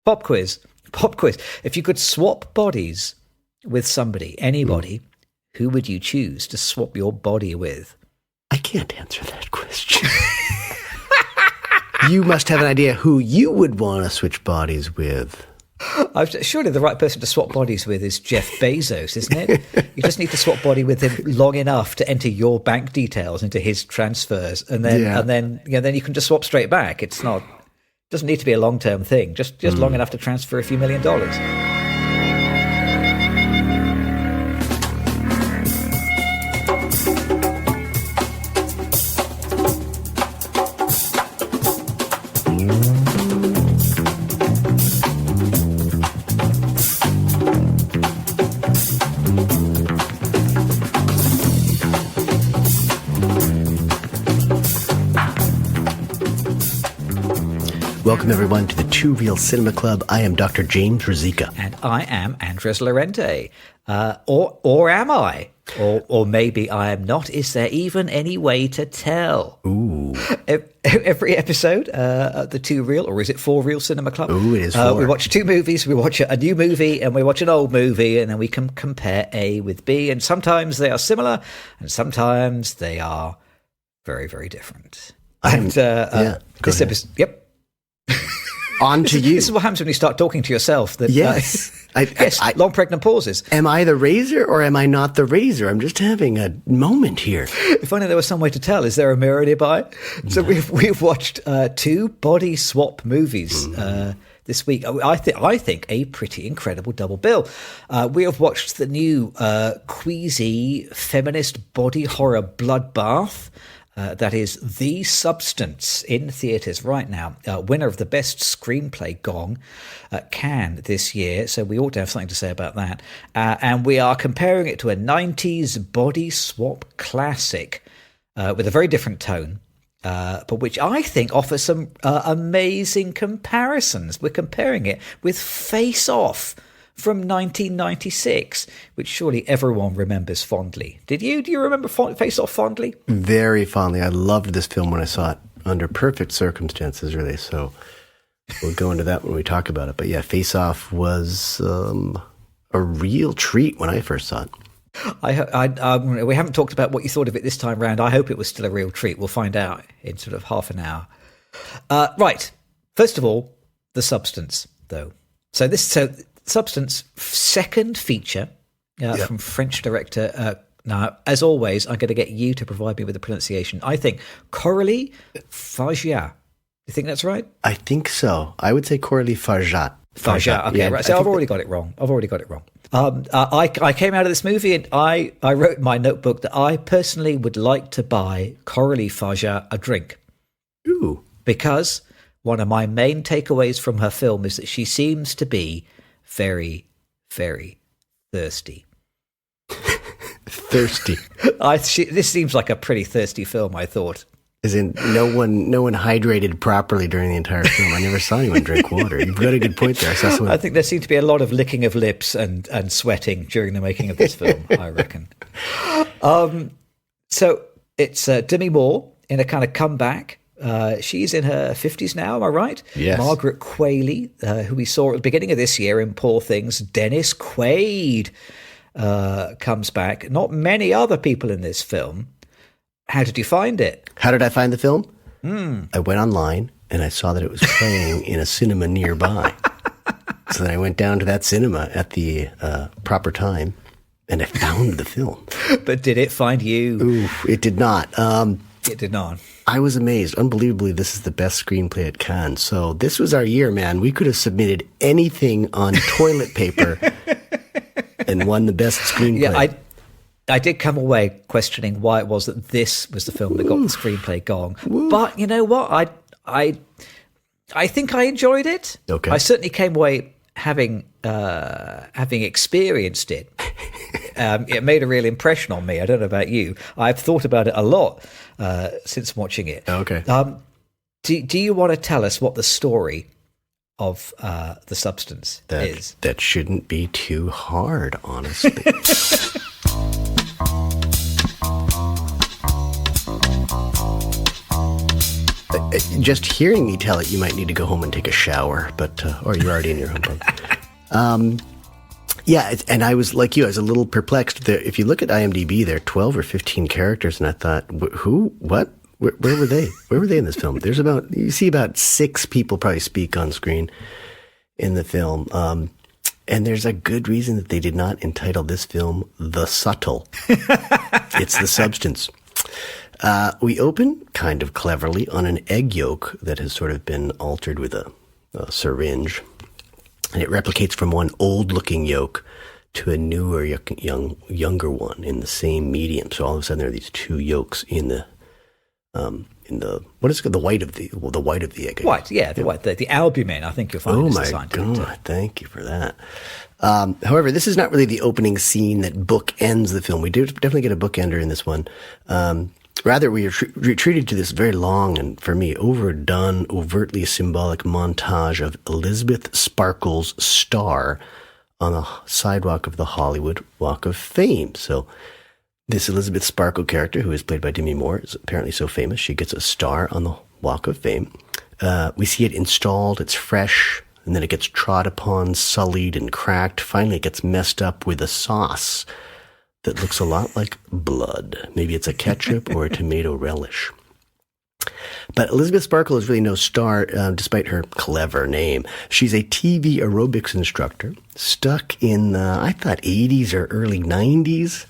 Pop quiz. Pop quiz. If you could swap bodies with somebody, anybody, who would you choose to swap your body with? I can't answer that question. You must have an idea who you would want to switch bodies with. Surely the right person to swap bodies with is Jeff Bezos, isn't it? You just need to swap body with him long enough to enter your bank details into his transfers, and then you can just swap straight back. It doesn't need to be a long-term thing. Just long enough to transfer a few $1 million. Welcome, everyone, to the Two Real Cinema Club. I am Dr. James Ruzicka. And I am Andres Lorente. Or am I? Or maybe I am not. Is there even any way to tell? Ooh. Every episode of the Two Real, or is it Four Real Cinema Club? Ooh, it is four. We watch two movies. We watch a new movie and we watch an old movie, and then we can compare A with B. And sometimes they are similar, and sometimes they are very, very different. This episode, yep. On to you. This is what happens when you start talking to yourself. Yes. Long pregnant pauses. Am I the razor or am I not the razor? I'm just having a moment here. If only there was some way to tell. Is there a mirror nearby? So we've watched two body swap movies this week. I think a pretty incredible double bill. We have watched the new queasy feminist body horror bloodbath. That is The Substance, in theatres right now. Winner of the Best Screenplay Gong at Cannes this year, so we ought to have something to say about that. And we are comparing it to a 90s body swap classic with a very different tone, but which I think offers some amazing comparisons. We're comparing it with Face Off from 1996, which surely everyone remembers fondly. Did you? Do you remember Face Off fondly? Very fondly. I loved this film when I saw it under perfect circumstances, really. So we'll go into that when we talk about it. But yeah, Face Off was a real treat when I first saw it. We haven't talked about what you thought of it this time round. I hope it was still a real treat. We'll find out in sort of half an hour. Right. First of all, The Substance, though. So Substance, second feature from French director. Now, as always, I'm going to get you to provide me with the pronunciation. I think Coralie Farjat. You think that's right? I think so. I would say Coralie Farjat. Farjat. Okay, yeah, right. So I've already got it wrong. I came out of this movie and I wrote in my notebook that I personally would like to buy Coralie Farjat a drink. Ooh. Because one of my main takeaways from her film is that she seems to be very, very thirsty. Thirsty. This seems like a pretty thirsty film, I thought. As in, no one hydrated properly during the entire film. I never saw anyone drink water. You've got a good point there. I think there seemed to be a lot of licking of lips and sweating during the making of this film, I reckon. So it's Demi Moore in a kind of comeback. She's in her 50s now, am I right? Yes. Margaret Qualley, who we saw at the beginning of this year in Poor Things. Dennis Quaid comes back. Not many other people in this film. How did you find it? How did I find the film? I went online and I saw that it was playing in a cinema nearby. So then I went down to that cinema at the proper time and I found the film. But did it find you? Ooh, it did not. It did not. I was amazed. Unbelievably, this is the best screenplay at Cannes. So this was our year, man. We could have submitted anything on toilet paper and won the best screenplay. Yeah, I did come away questioning why it was that this was the film that got the screenplay gong. Ooh. But you know what? I think I enjoyed it. Okay. I certainly came away having experienced it. It made a real impression on me. I don't know about you. I've thought about it a lot since watching it. Okay. Do you want to tell us what the story of The Substance is? That shouldn't be too hard, honestly. just hearing me tell it, you might need to go home and take a shower, but or you're already in your home room. Yeah, and I was like you. I was a little perplexed. If you look at IMDb, there are 12 or 15 characters, and I thought, who? What? Where were they? Where were they in this film? You see about 6 people probably speak on screen in the film. And there's a good reason that they did not entitle this film The Subtle. It's the substance. We open kind of cleverly on an egg yolk that has sort of been altered with a syringe. And it replicates from one old-looking yolk to a newer, younger one in the same medium. So all of a sudden there are these 2 yolks in the what is it called? The white of the egg. White, yeah, the white, the albumin. I think you'll find. Oh my God! Thank you for that. However, this is not really the opening scene that bookends the film. We do definitely get a bookender in this one. Rather, we are treated to this very long and, for me, overdone, overtly symbolic montage of Elizabeth Sparkle's star on the sidewalk of the Hollywood Walk of Fame. So this Elizabeth Sparkle character, who is played by Demi Moore, is apparently so famous, she gets a star on the Walk of Fame. We see it installed, it's fresh, and then it gets trod upon, sullied, and cracked. Finally, it gets messed up with a sauce that looks a lot like blood. Maybe it's a ketchup or a tomato relish. But Elizabeth Sparkle is really no star, despite her clever name. She's a TV aerobics instructor, stuck in I thought 80s or early 90s,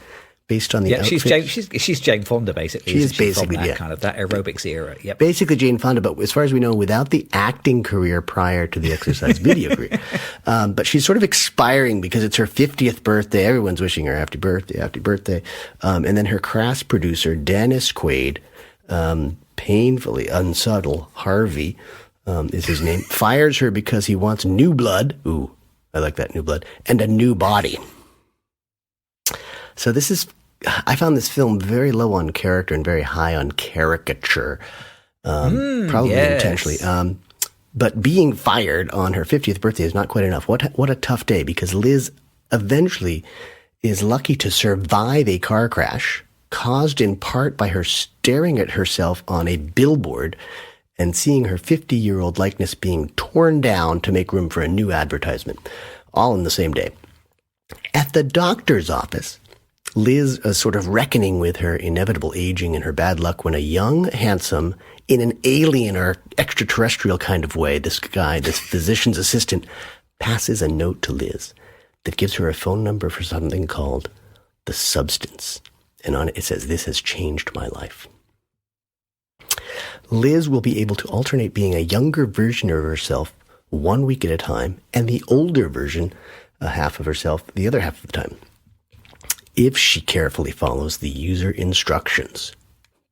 based on the outfit. She's Jane Fonda, basically. She is basically, from that kind of that aerobics era. Yep. Basically Jane Fonda, but as far as we know, without the acting career prior to the exercise video career. But she's sort of expiring because it's her 50th birthday. Everyone's wishing her happy birthday, happy birthday. And then her crass producer, Dennis Quaid, painfully unsubtle, Harvey is his name, fires her because he wants new blood. Ooh, I like that, new blood. And a new body. So I found this film very low on character and very high on caricature, probably intentionally. But being fired on her 50th birthday is not quite enough. What a tough day, because Liz eventually is lucky to survive a car crash caused in part by her staring at herself on a billboard and seeing her 50-year-old likeness being torn down to make room for a new advertisement, all in the same day. At the doctor's office, Liz is sort of reckoning with her inevitable aging and her bad luck when a young, handsome, in an alien or extraterrestrial kind of way, this physician's assistant, passes a note to Liz that gives her a phone number for something called The Substance. And on it says, "This has changed my life." Liz will be able to alternate being a younger version of herself 1 week at a time and the older version, half of herself, the other half of the time, if she carefully follows the user instructions.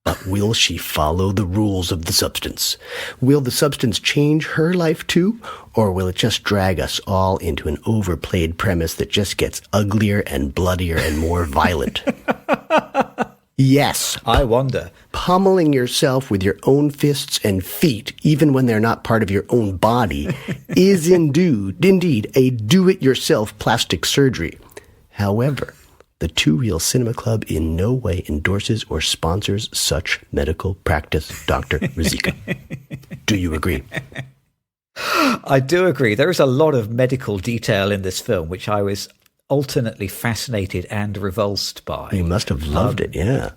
But will she follow the rules of the substance? Will the substance change her life too? Or will it just drag us all into an overplayed premise that just gets uglier and bloodier and more violent? Yes. I wonder. Pummeling yourself with your own fists and feet, even when they're not part of your own body, is indeed a do-it-yourself plastic surgery. However, the Two Reel Cinema Club in no way endorses or sponsors such medical practice, Dr. Rizika. Do you agree? I do agree. There is a lot of medical detail in this film, which I was alternately fascinated and revulsed by. You must have loved it, yeah.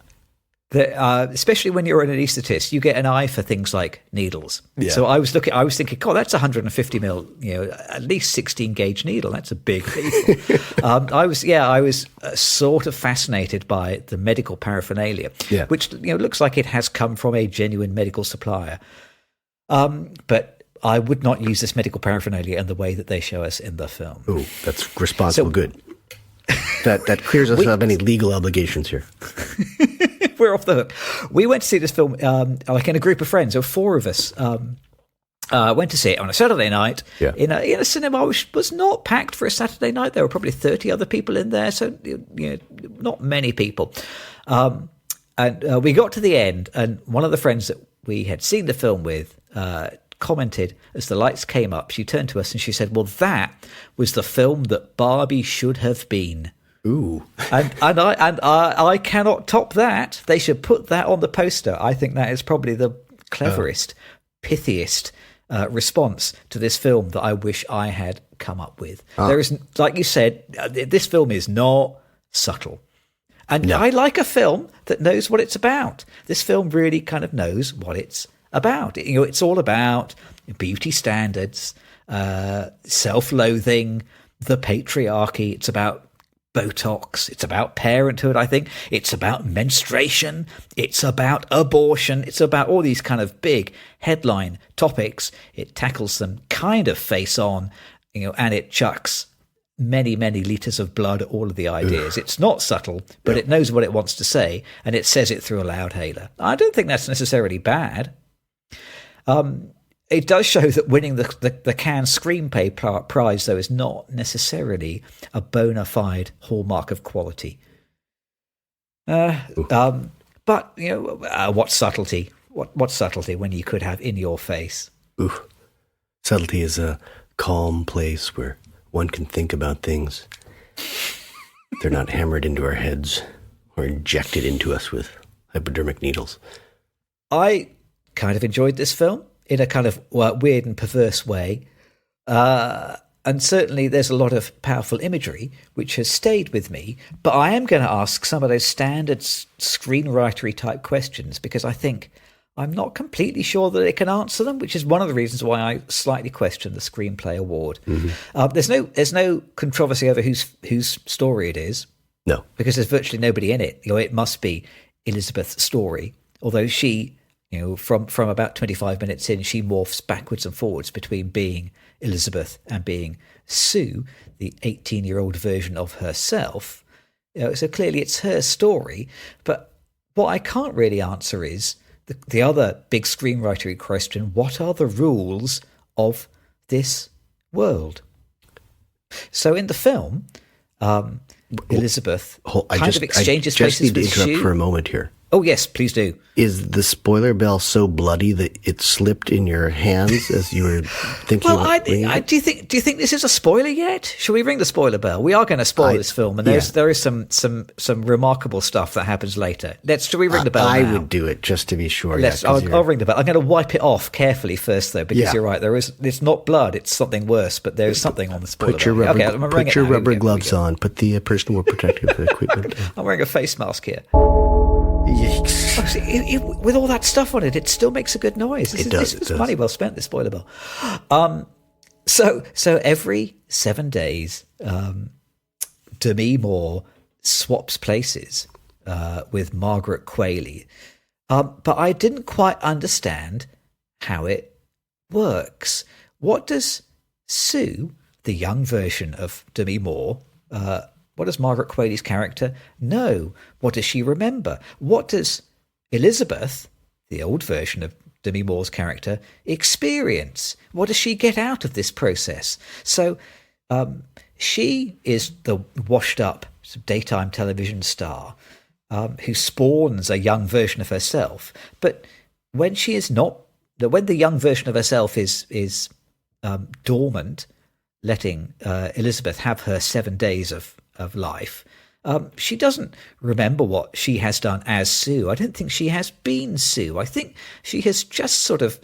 Especially when you're an anaesthetist, you get an eye for things like needles. Yeah. So I was thinking, God, that's 150 mil, at least 16 gauge needle. That's a big needle. I was sort of fascinated by the medical paraphernalia, which looks like it has come from a genuine medical supplier. But I would not use this medical paraphernalia in the way that they show us in the film. Oh, that's responsible. Good. That clears us of any legal obligations here. We're off the hook. We went to see this film like in a group of friends. There were 4 of us. Went to see it on a Saturday night in a cinema which was not packed for a Saturday night. There were probably 30 other people in there, so not many people. And we got to the end, and one of the friends that we had seen the film with commented as the lights came up. She turned to us and she said, "Well, that was the film that Barbie should have been." Ooh. and I cannot top that. They should put that on the poster. I think that is probably the cleverest pithiest response to this film that I wish I had come up with. There is, like you said, this film is not subtle. And I like a film that knows what it's about. This film really kind of knows what it's about. It's all about beauty standards, self-loathing, the patriarchy. It's about Botox. It's about parenthood, I think. It's about menstruation. It's about abortion. It's about all these kind of big headline topics. It tackles them kind of face on, and it chucks many, many litres of blood at all of the ideas. It's not subtle, but it knows what it wants to say, and it says it through a loudhailer. I don't think that's necessarily bad. It does show that winning the Cannes Screenplay Prize, though, is not necessarily a bona fide hallmark of quality. But, what subtlety? What subtlety when you could have in your face? Subtlety is a calm place where one can think about things. They're not hammered into our heads or injected into us with hypodermic needles. I kind of enjoyed this film in a kind of weird and perverse way. And certainly there's a lot of powerful imagery which has stayed with me. But I am going to ask some of those standard screenwritery type questions because I think I'm not completely sure that it can answer them, which is one of the reasons why I slightly question the Screenplay Award. Mm-hmm. There's no controversy over whose story it is. No. Because there's virtually nobody in it. It must be Elizabeth's story, although she, from about 25 minutes in, she morphs backwards and forwards between being Elizabeth and being Sue, the 18-year-old version of herself. So clearly it's her story. But what I can't really answer is the other big screenwritery question: what are the rules of this world? So in the film, Elizabeth exchanges I just places need to with interrupt Sue. for a moment here. Oh, yes, please do. Is the spoiler bell so bloody that it slipped in your hands as you were thinking about ringing it? Do you think this is a spoiler yet? Shall we ring the spoiler bell? We are going to spoil this film, and there is some remarkable stuff that happens later. Shall we ring the bell now? I would do it just to be sure. I'll ring the bell. I'm going to wipe it off carefully first, though, because you're right. It's not blood; it's something worse. But there is something on the spoiler Put your bell. rubber gloves on. Put the personal protective equipment. I'm wearing a face mask here. Yikes. With all that stuff on it, it still makes a good noise. It does. It's money well spent, this spoiler bell. So every 7 days, Demi Moore swaps places with Margaret Qualley. But I didn't quite understand how it works. What does Sue, the young version of Demi Moore, what does Margaret Qualley's character know? What does she remember? What does Elizabeth, the old version of Demi Moore's character, experience? What does she get out of this process? So she is the washed-up daytime television star who spawns a young version of herself. But when she is not, when the young version of herself is dormant, letting Elizabeth have her 7 days of life, she doesn't remember what she has done as Sue. I don't think she has been Sue. I think she has just sort of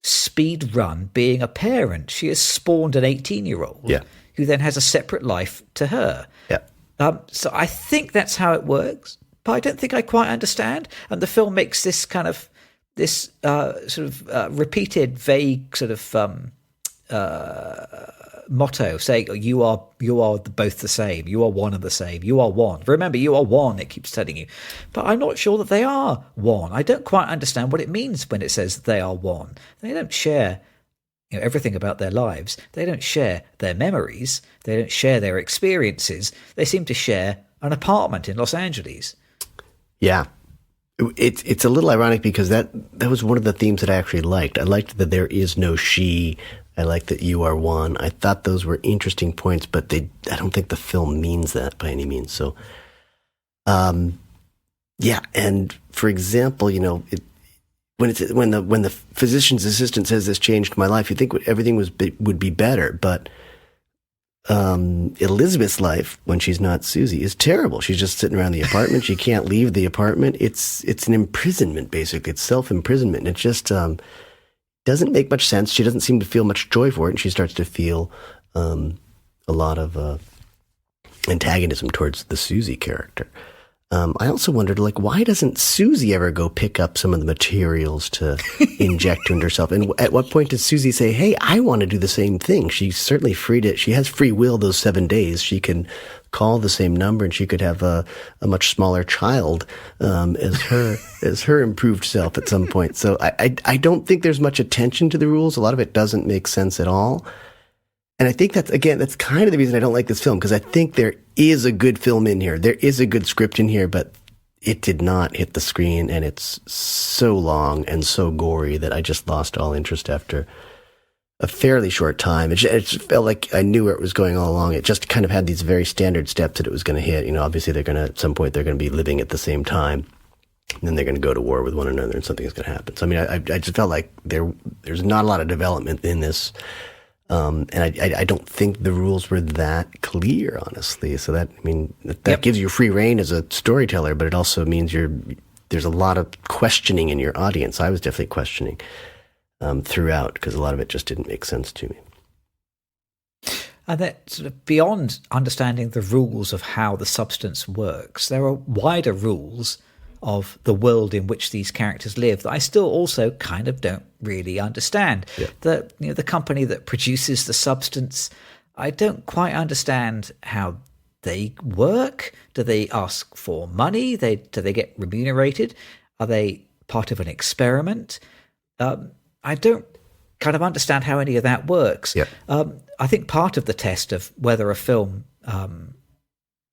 speed run being a parent. She has spawned an 18-year-old who then has a separate life to her. So I think that's how it works, but I don't think I quite understand. And the film makes this kind of repeated, vague sort of motto saying you are both the same, you are one and the same, you are one, remember you are one, it keeps telling you. But I'm not sure that they are one. I don't quite understand what it means when it says they are one. They don't share everything about their lives. They don't share their memories. They don't share their experiences. They seem to share an apartment in Los Angeles. Yeah. It's a little ironic because that was one of the themes that I actually liked. I liked that there is no she. I like that you are one. I thought those were interesting points, but I don't think the film means that by any means. So, and for example, when the physician's assistant says this changed my life, you think everything would be better, but Elizabeth's life when she's not Susie is terrible. She's just sitting around the apartment. She can't leave the apartment. It's an imprisonment basically. It's self-imprisonment. It's just doesn't make much sense. She doesn't seem to feel much joy for it, and she starts to feel a lot of antagonism towards the Susie character. I also wondered, like, why doesn't Susie ever go pick up some of the materials to inject into herself? And at what point does Susie say, hey, I want to do the same thing? She's certainly free to, she has free will those 7 days. She can call the same number, and she could have a much smaller child as her improved self at some point. So I don't think there's much attention to the rules. A lot of it doesn't make sense at all. And I think that's kind of the reason I don't like this film, because I think there is a good film in here. There is a good script in here, but it did not hit the screen, and it's so long and so gory that I just lost all interest after a fairly short time. It just felt like I knew where it was going all along. It just kind of had these very standard steps that it was going to hit. Obviously at some point they're going to be living at the same time, and then they're going to go to war with one another, and something's going to happen. So, I just felt like there's not a lot of development in this. And I don't think the rules were that clear, honestly. So that gives you free reign as a storyteller, but it also means there's a lot of questioning in your audience. I was definitely questioning throughout, because a lot of it just didn't make sense to me. And that sort of beyond understanding the rules of how the substance works, there are wider rules of the world in which these characters live that I still also kind of don't really understand. Yeah. The company that produces the substance, I don't quite understand how they work. Do they ask for money? Do they get remunerated? Are they part of an experiment? I don't kind of understand how any of that works. Yeah. I think part of the test of whether a film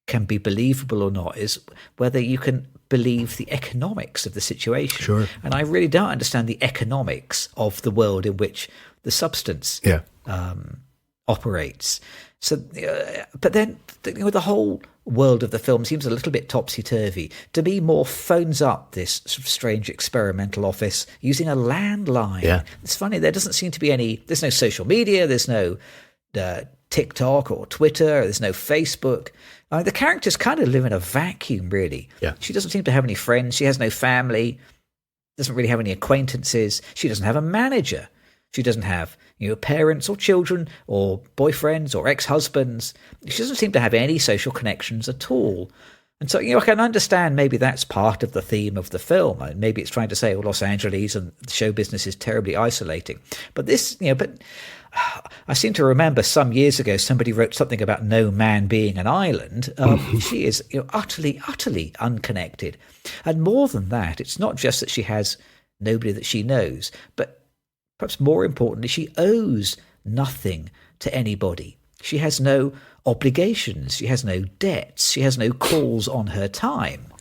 can be believable or not is whether you can believe the economics of the situation. Sure. And I really don't understand the economics of the world in which the substance operates. So, but then the whole world of the film seems a little bit topsy-turvy. To me, more phones up this sort of strange experimental office using a landline. Yeah. It's funny, there doesn't seem to be there's no social media, there's no TikTok or Twitter, there's no Facebook. The characters kind of live in a vacuum, really. Yeah. She doesn't seem to have any friends. She has no family, doesn't really have any acquaintances. She doesn't have a manager. She doesn't have parents or children or boyfriends or ex-husbands. She doesn't seem to have any social connections at all. And so, I can understand maybe that's part of the theme of the film. Maybe it's trying to say, Los Angeles and the show business is terribly isolating. But this, but I seem to remember some years ago somebody wrote something about no man being an island. She is utterly, utterly unconnected. And more than that, it's not just that she has nobody that she knows, but perhaps more importantly, she owes nothing to anybody. She has no obligations. She has no debts. She has no calls on her time.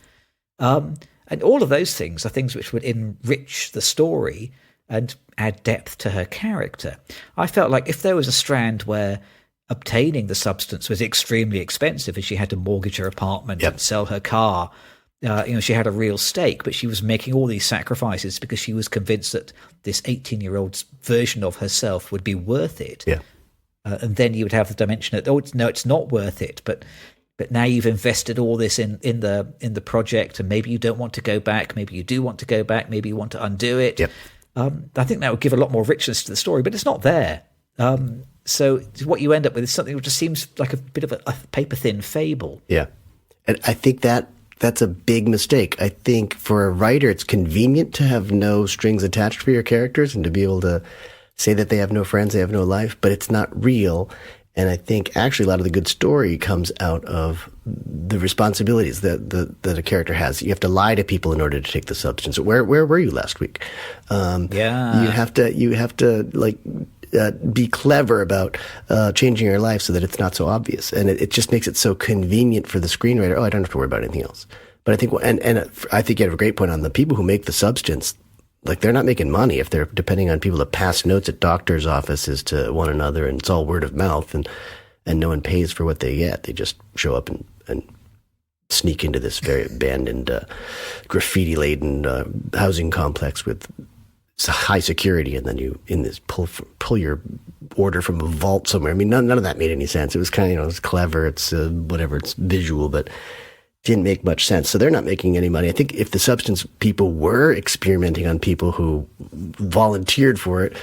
And all of those things are things which would enrich the story and add depth to her character. I felt like if there was a strand where obtaining the substance was extremely expensive and she had to mortgage her apartment and sell her car, she had a real stake, but she was making all these sacrifices because she was convinced that this 18-year-old's version of herself would be worth it. Yeah. And then you would have the dimension that, it's not worth it, but now you've invested all this in the project, and maybe you don't want to go back, maybe you do want to go back, maybe you want to undo it. Yep. I think that would give a lot more richness to the story, but it's not there. So what you end up with is something which just seems like a bit of a paper-thin fable. Yeah. And I think that's a big mistake. I think for a writer, it's convenient to have no strings attached for your characters and to be able to say that they have no friends, they have no life, but it's not real. And I think actually a lot of the good story comes out of the responsibilities that a character has. You have to lie to people in order to take the substance. Where were you last week? You have to be clever about changing your life so that it's not so obvious. And it just makes it so convenient for the screenwriter. Oh, I don't have to worry about anything else. But I think, and I think you have a great point on the people who make the substance. Like, they're not making money if they're depending on people to pass notes at doctors' offices to one another, and it's all word of mouth, and no one pays for what they get. They just show up and sneak into this very abandoned, graffiti-laden housing complex with high security, and then you pull your order from a vault somewhere. I mean, none of that made any sense. It was kind of, it's clever, it's whatever, it's visual, but didn't make much sense. So they're not making any money. I think if the substance people were experimenting on people who volunteered for it,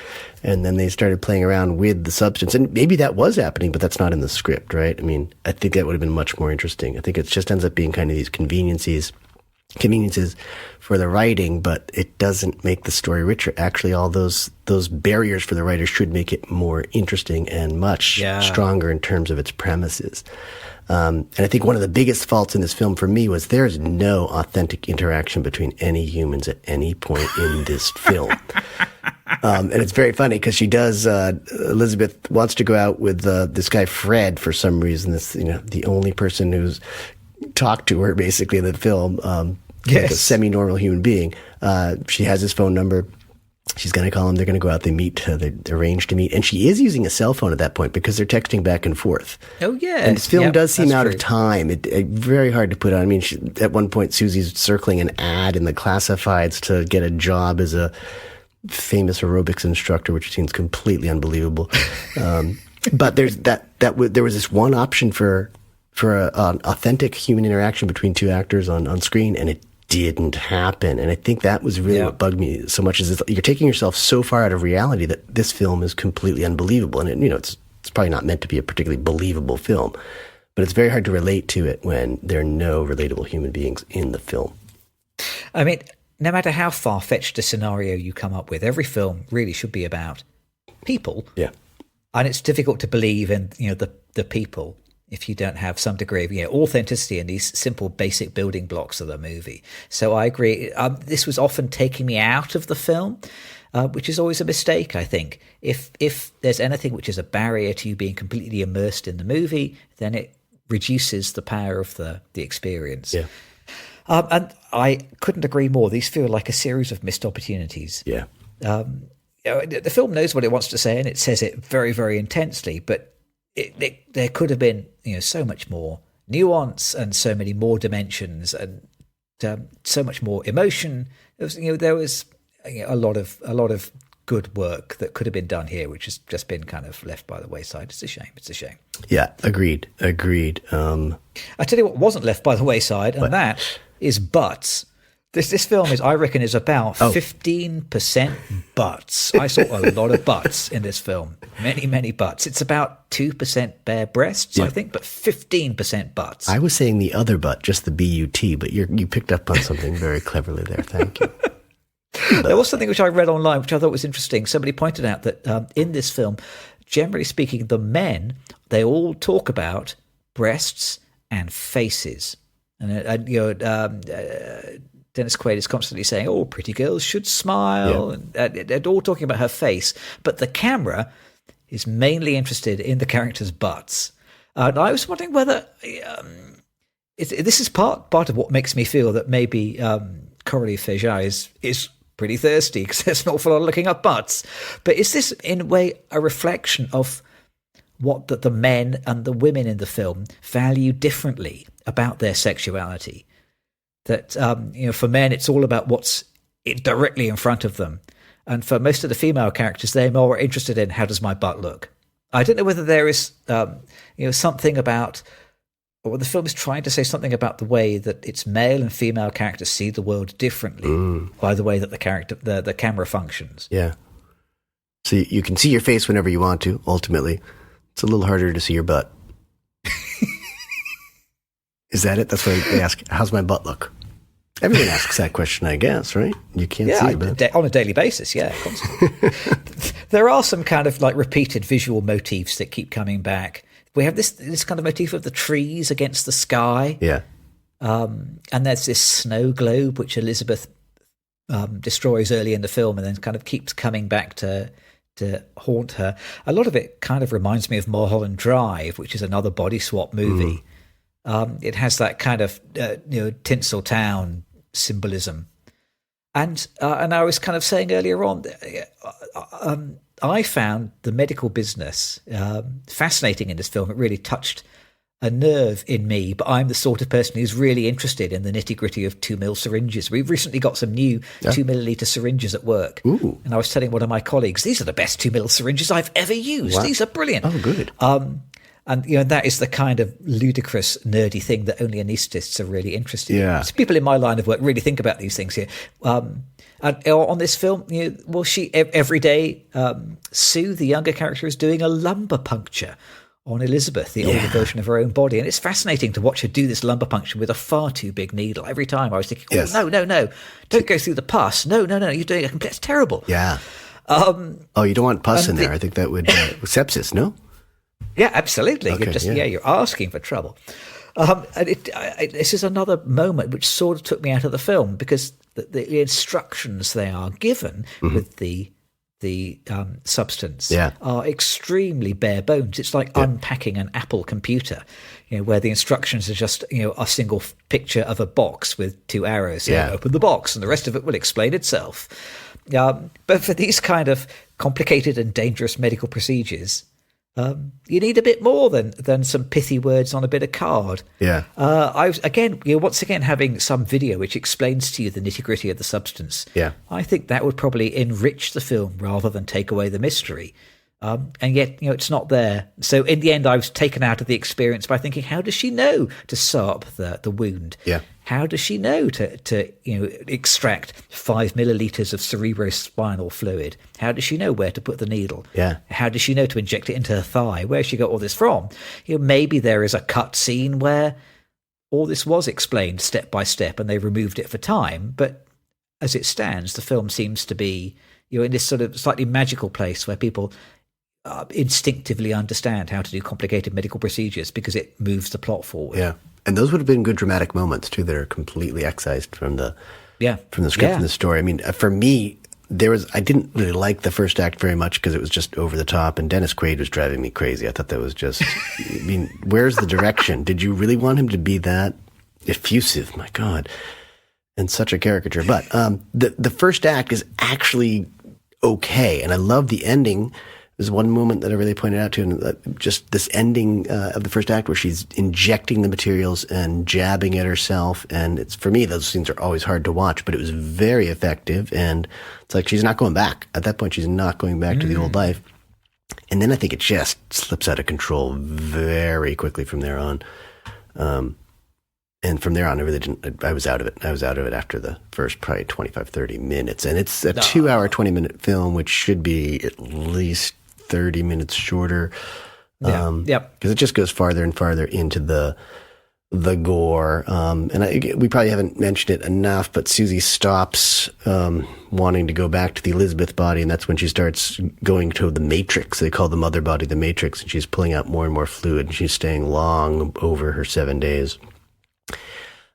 and then they started playing around with the substance, and maybe that was happening, but that's not in the script, right? I mean, I think that would have been much more interesting. I think it just ends up being kind of these conveniences for the writing, but it doesn't make the story richer. Actually, all those barriers for the writer should make it more interesting and much stronger in terms of its premises. And I think one of the biggest faults in this film for me was there's no authentic interaction between any humans at any point in this film. And it's very funny because she does, Elizabeth wants to go out with this guy Fred for some reason. This, the only person who's talked to her basically in the film, like a semi-normal human being. She has his phone number. She's going to call him. They're going to go out. They meet. They arrange to meet. And she is using a cell phone at that point because they're texting back and forth. Oh, yeah. And this film does seem out of time. It very hard to put on. I mean, at one point, Susie's circling an ad in the classifieds to get a job as a famous aerobics instructor, which seems completely unbelievable. But there's there was this one option for an authentic human interaction between two actors on screen, and it didn't happen. And I think that was really what bugged me so much, is you're taking yourself so far out of reality that this film is completely unbelievable. And it's probably not meant to be a particularly believable film, but it's very hard to relate to it when there are no relatable human beings in the film. I mean, no matter how far-fetched a scenario you come up with, every film really should be about people. Yeah. And it's difficult to believe in, the people if you don't have some degree of authenticity in these simple basic building blocks of the movie. So I agree. This was often taking me out of the film, which is always a mistake, I think. If there's anything which is a barrier to you being completely immersed in the movie, then it reduces the power of the experience. Yeah. And I couldn't agree more. These feel like a series of missed opportunities. Yeah. The film knows what it wants to say, and it says it very, very intensely, but there could have been so much more nuance and so many more dimensions and so much more emotion. There was a lot of good work that could have been done here, which has just been kind of left by the wayside. It's a shame. Yeah, agreed. I tell you what wasn't left by the wayside, and that is butts. This film I reckon, is about 15% butts. I saw a lot of butts in this film. Many, many butts. It's about 2% bare breasts, I think, but 15% butts. I was saying the other butt, just the B-U-T, but you picked up on something very cleverly there. Thank you. There was something which I read online, which I thought was interesting. Somebody pointed out that in this film, generally speaking, the men, they all talk about breasts and faces. And Dennis Quaid is constantly saying, "Oh, pretty girls should smile," and they're all talking about her face. But the camera is mainly interested in the characters' butts. And I was wondering whether this is part of what makes me feel that maybe Coralie Féjat is pretty thirsty, because there's an awful lot of looking up butts. But is this, in a way, a reflection of what the men and the women in the film value differently about their sexuality? That, for men, it's all about what's directly in front of them. And for most of the female characters, they're more interested in, how does my butt look? I don't know whether there is, something about, or the film is trying to say something about the way that its male and female characters see the world differently by the way that the camera functions. Yeah. So you can see your face whenever you want to, ultimately. It's a little harder to see your butt. Is that it? That's why they ask, how's my butt look? Everyone asks that question, I guess, right? You can't see it. On a daily basis, yeah. There are some kind of repeated visual motifs that keep coming back. We have this kind of motif of the trees against the sky. Yeah. And there's this snow globe, which Elizabeth destroys early in the film and then kind of keeps coming back to haunt her. A lot of it kind of reminds me of Mulholland Drive, which is another body swap movie. It has that kind of Tinseltown symbolism, and I was kind of saying earlier on, I found the medical business fascinating in this film. It really touched a nerve in me, but I'm the sort of person who's really interested in the nitty-gritty of 2 ml syringes. We've recently got some new 2 milliliter syringes at work. Ooh. And I was telling one of my colleagues, these are the best 2 ml syringes I've ever used. Wow. These are brilliant. Oh, good. And, that is the kind of ludicrous, nerdy thing that only anaesthetists are really interested in. So people in my line of work really think about these things here. And on this film, she every day, Sue, the younger character, is doing a lumbar puncture on Elizabeth, the older version of her own body. And it's fascinating to watch her do this lumbar puncture with a far too big needle. Every time I was thinking, no, don't go through the pus. No, you're doing it. That's terrible. Yeah. You don't want pus in there. I think that would sepsis, no? Yeah, absolutely. Okay, you're asking for trouble. And this is another moment which sort of took me out of the film, because the instructions they are given with the substance are extremely bare bones. It's like unpacking an Apple computer, where the instructions are just a single picture of a box with 2 arrows. Open the box, and the rest of it will explain itself. But for these kind of complicated and dangerous medical procedures, you need a bit more than some pithy words on a bit of card. I was once again having some video which explains to you the nitty-gritty of the substance. I think that would probably enrich the film rather than take away the mystery. And yet, it's not there. So in the end, I was taken out of the experience by thinking, how does she know to sew up the wound? How does she know to extract 5 milliliters of cerebrospinal fluid? How does she know where to put the needle? How does she know to inject it into her thigh? Where she got all this from? Maybe there is a cut scene where all this was explained step by step and they removed it for time. But as it stands, the film seems to be in this sort of slightly magical place where people instinctively understand how to do complicated medical procedures because it moves the plot forward. And those would have been good dramatic moments too that are completely excised from the script and the story. I mean, for me, I didn't really like the first act very much because it was just over the top, and Dennis Quaid was driving me crazy. I thought that was just, where's the direction? Did you really want him to be that effusive? My God. And such a caricature. But the first act is actually okay, and I love the ending. There's one moment that I really pointed out to, and just this ending of the first act where she's injecting the materials and jabbing at herself. And for me, those scenes are always hard to watch, but it was very effective. And it's like she's not going back. At that point, she's not going back to the old life. And then I think it just slips out of control very quickly from there on. And from there on, I was out of it. I was out of it after the first probably 25, 30 minutes. And it's a 2-hour, 20-minute film, which should be at least 30 minutes shorter. Because it just goes farther and farther into the gore. We probably haven't mentioned it enough, but Susie stops wanting to go back to the Elizabeth body, and that's when she starts going to the matrix. They call the mother body the matrix, and she's pulling out more and more fluid, and she's staying long over her 7 days.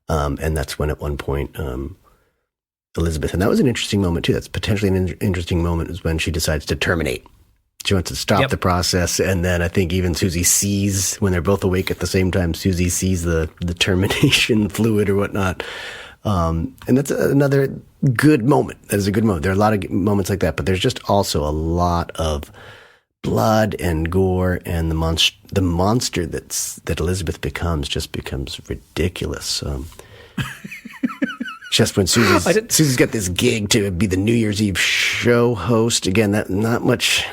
And that's when at one point Elizabeth, and that was an interesting moment too. That's potentially an interesting moment, is when she decides to terminate. She wants to stop the process, and then I think even Susie sees, when they're both awake at the same time, Susie sees the termination fluid or whatnot. And that's another good moment. That is a good moment. There are a lot of moments like that, but there's just also a lot of blood and gore, and the monster that Elizabeth becomes ridiculous. Just when Susie's got this gig to be the New Year's Eve show host. Again, that not much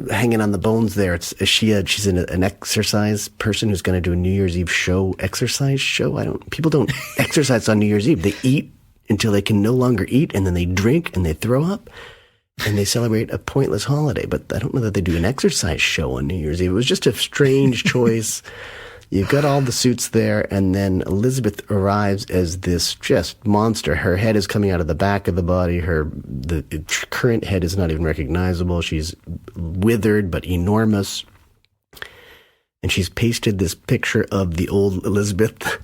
hanging on the bones there. She's an exercise person who's going to do a New Year's Eve exercise show. People don't exercise on New Year's Eve. They eat until they can no longer eat, and then they drink and they throw up, and they celebrate a pointless holiday. But I don't know that they do an exercise show on New Year's Eve. It was just a strange choice. You've got all the suits there, and then Elizabeth arrives as this just monster. Her head is coming out of the back of the body. The current head is not even recognizable. She's withered but enormous. And she's pasted this picture of the old Elizabeth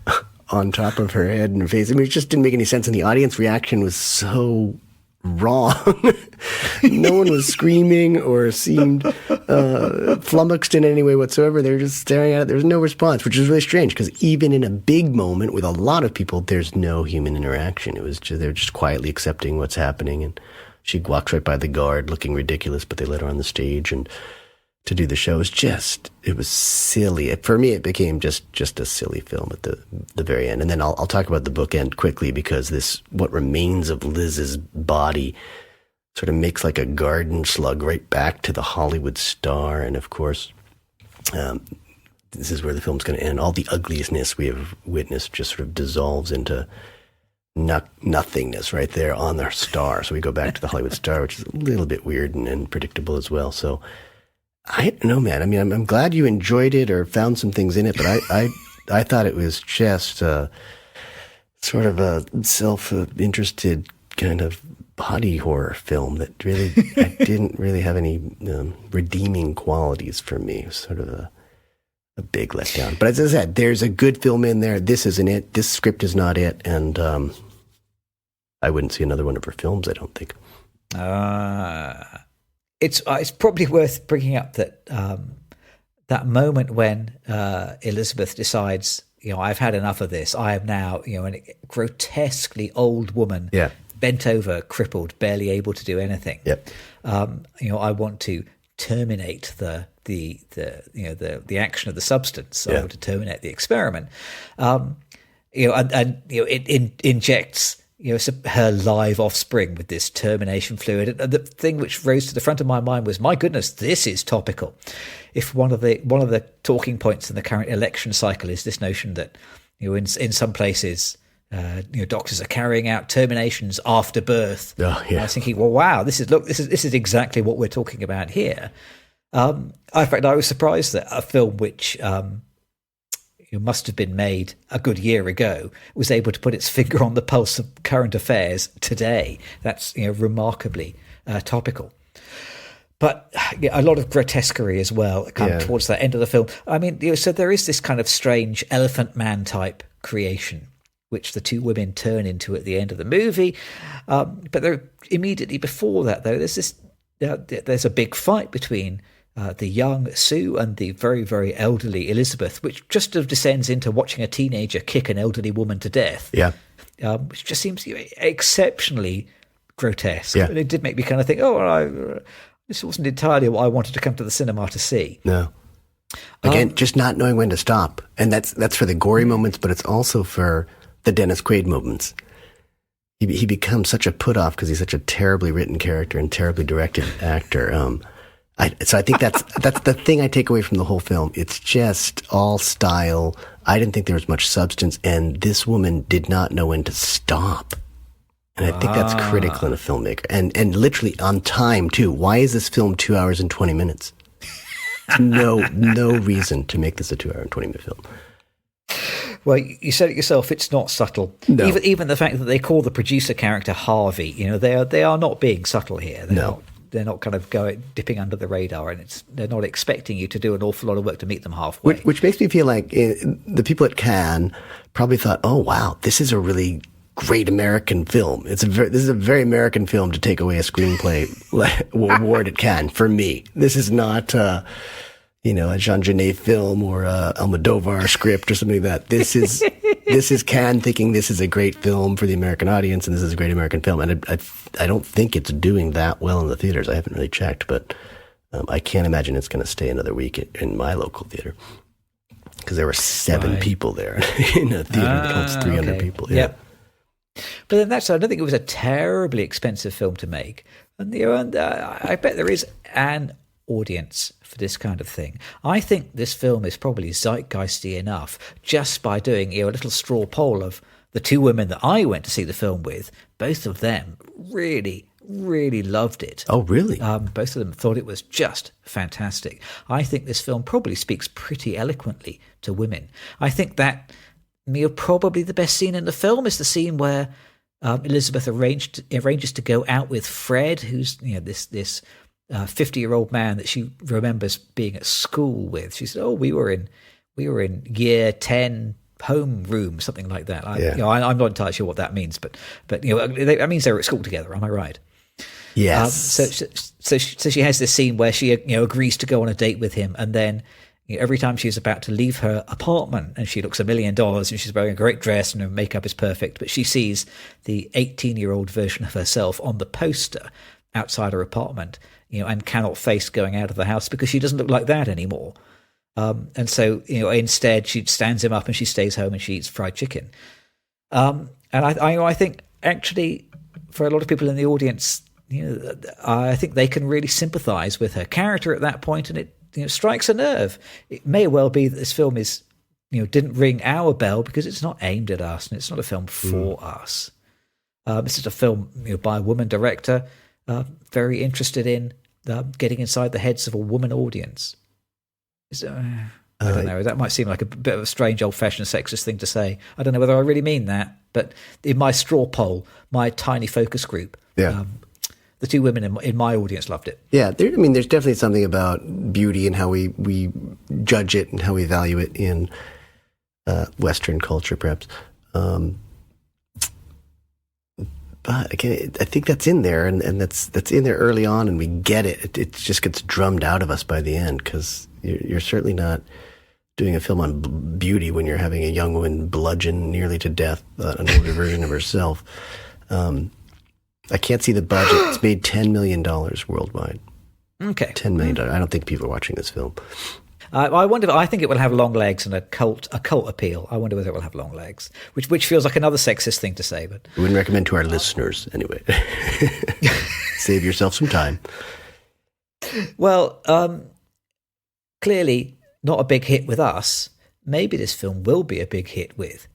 on top of her head and face. I mean, it just didn't make any sense, and the audience reaction was so wrong. No one was screaming or seemed flummoxed in any way whatsoever. They were just staring at it. There was no response, which is really strange, because even in a big moment with a lot of people, there's no human interaction. It was they're just quietly accepting what's happening, and she walks right by the guard looking ridiculous, but they let her on the stage and to do the show. It was silly. For me, it became just a silly film at the very end. And then I'll talk about the bookend quickly, because what remains of Liz's body sort of makes like a garden slug right back to the Hollywood star. And of course, This is where the film's going to end. All the ugliousness we have witnessed just sort of dissolves into nothingness right there on the star. So we go back to the Hollywood star, which is a little bit weird and predictable as well. So I don't know, man. I mean, I'm glad you enjoyed it or found some things in it, but I thought it was just sort of a self-interested kind of body horror film that really didn't really have any redeeming qualities for me. It was sort of a big letdown. But as I said, there's a good film in there. This isn't it. This script is not it. And I wouldn't see another one of her films, I don't think. It's probably worth bringing up that that moment when Elizabeth decides, I've had enough of this. I am now, a grotesquely old woman, bent over, crippled, barely able to do anything. Yep. I want to terminate the action of the substance. I want to terminate the experiment. It injects her live offspring with this termination fluid. And the thing which rose to the front of my mind was, my goodness, this is topical. If one of the talking points in the current election cycle is this notion that in some places doctors are carrying out terminations after birth. Oh, yeah. I was thinking, well, wow, this is exactly what we're talking about here. In fact, I was surprised that a film which must have been made a good year ago was able to put its finger on the pulse of current affairs today. That's remarkably topical. But a lot of grotesquerie as well, kind of towards the end of the film. I mean, so there is this kind of strange elephant man type creation, which the two women turn into at the end of the movie. But there, immediately before that, though, there's a big fight between the young Sue and the very, very elderly Elizabeth, which just sort of descends into watching a teenager kick an elderly woman to death. Yeah, which just seems exceptionally grotesque. Yeah. And it did make me kind of think, this wasn't entirely what I wanted to come to the cinema to see. No. Again, just not knowing when to stop. And that's for the gory moments, but it's also for the Dennis Quaid moments. He becomes such a put-off because he's such a terribly written character and terribly directed actor. So I think that's the thing I take away from the whole film. It's just all style. I didn't think there was much substance, and this woman did not know when to stop. And I think that's critical in a filmmaker. And literally on time, too. Why is this film 2 hours and 20 minutes? No reason to make this a 2 hour and 20 minute film. Well, you said it yourself, it's not subtle. No. Even the fact that they call the producer character Harvey, they are not being subtle here. They're not kind of dipping under the radar, and they're not expecting you to do an awful lot of work to meet them halfway. Which makes me feel like the people at Cannes probably thought, oh, wow, this is a really great American film. This is a very American film to take away a screenplay award at Cannes for me. This is not, a Jean Genet film or a Almodovar script or something like that. This is Cannes thinking this is a great film for the American audience, and this is a great American film. And I don't think it's doing that well in the theaters. I haven't really checked, but I can't imagine it's going to stay another week in my local theater, because there were 7 people there in a theater that holds 300 people. Yeah. Yep. But then I don't think it was a terribly expensive film to make. And I bet there is an audience for this kind of thing. I think this film is probably zeitgeisty enough just by doing a little straw poll of the 2 women that I went to see the film with. Both of them really, really loved it. Oh, really? Both of them thought it was just fantastic. I think this film probably speaks pretty eloquently to women. I think that probably the best scene in the film is the scene where Elizabeth arranges to go out with Fred, who's this 50-year-old man that she remembers being at school with. She said, "Oh, we were in year 10 home room," something like that. I'm not entirely sure what that means, but that means they were at school together. Am I right? Yes. So she has this scene where she agrees to go on a date with him, and then every time she's about to leave her apartment and she looks $1 million and she's wearing a great dress and her makeup is perfect, but she sees the 18-year-old version of herself on the poster outside her apartment, and cannot face going out of the house because she doesn't look like that anymore. And so, instead she stands him up and she stays home and she eats fried chicken. And I think actually for a lot of people in the audience, I think they can really sympathize with her character at that point, and strikes a nerve. It may well be that this film is, didn't ring our bell because it's not aimed at us and it's not a film for us. This is a film by a woman director, very interested in getting inside the heads of a woman audience. I don't know. That might seem like a bit of a strange, old-fashioned, sexist thing to say. I don't know whether I really mean that. But in my straw poll, my tiny focus group, the two women in my audience loved it. Yeah, there's definitely something about beauty and how we judge it and how we value it in Western culture, perhaps. But again, I think that's in there, and that's in there early on, and we get it. It just gets drummed out of us by the end, because you're certainly not doing a film on beauty when you're having a young woman bludgeon nearly to death an older version of herself. I can't see the budget. It's made $10 million worldwide. Okay. $10 million. I don't think people are watching this film. I wonder. I think it will have long legs and a cult appeal. I wonder whether it will have long legs, which feels like another sexist thing to say. But we wouldn't recommend to our listeners anyway. Save yourself some time. Well, clearly not a big hit with us. Maybe this film will be a big hit with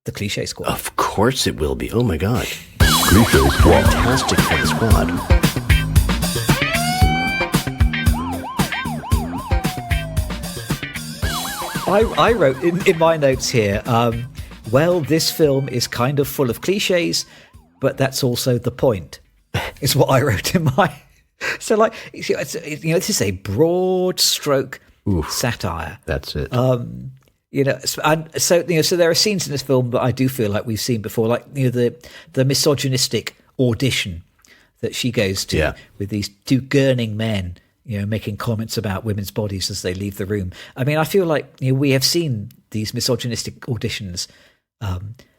the Cliche Squad. Of course it will be. Oh my God. Cliche Squad. Fantastic for the squad. I wrote in my notes here, well, this film is kind of full of cliches, but that's also the point, is what I wrote in my... So, like, this is a broad stroke satire. That's it. And so there are scenes in this film that I do feel like we've seen before, like, the misogynistic audition that she goes to with these two gurning men, making comments about women's bodies as they leave the room. I mean, I feel like we have seen these misogynistic auditions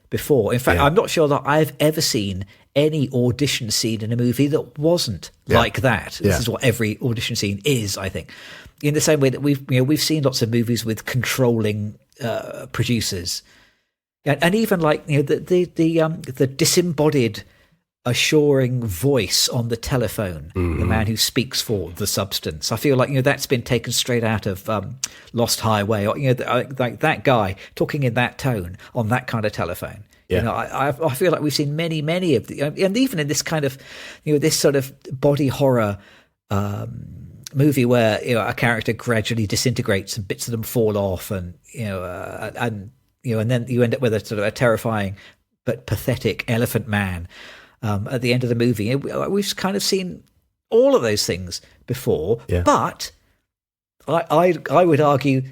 before. In fact, I'm not sure that I've ever seen any audition scene in a movie that wasn't like that. This is what every audition scene is, I think. In the same way that we've seen lots of movies with controlling producers, and even like the disembodied, assuring voice on the telephone, the man who speaks for the substance. I feel like that's been taken straight out of Lost Highway, or like that guy talking in that tone on that kind of telephone. I feel like we've seen many of the, and even in this kind of this sort of body horror movie where a character gradually disintegrates and bits of them fall off, and and then you end up with a sort of a terrifying but pathetic elephant man. At the end of the movie, we've kind of seen all of those things before, but I would argue,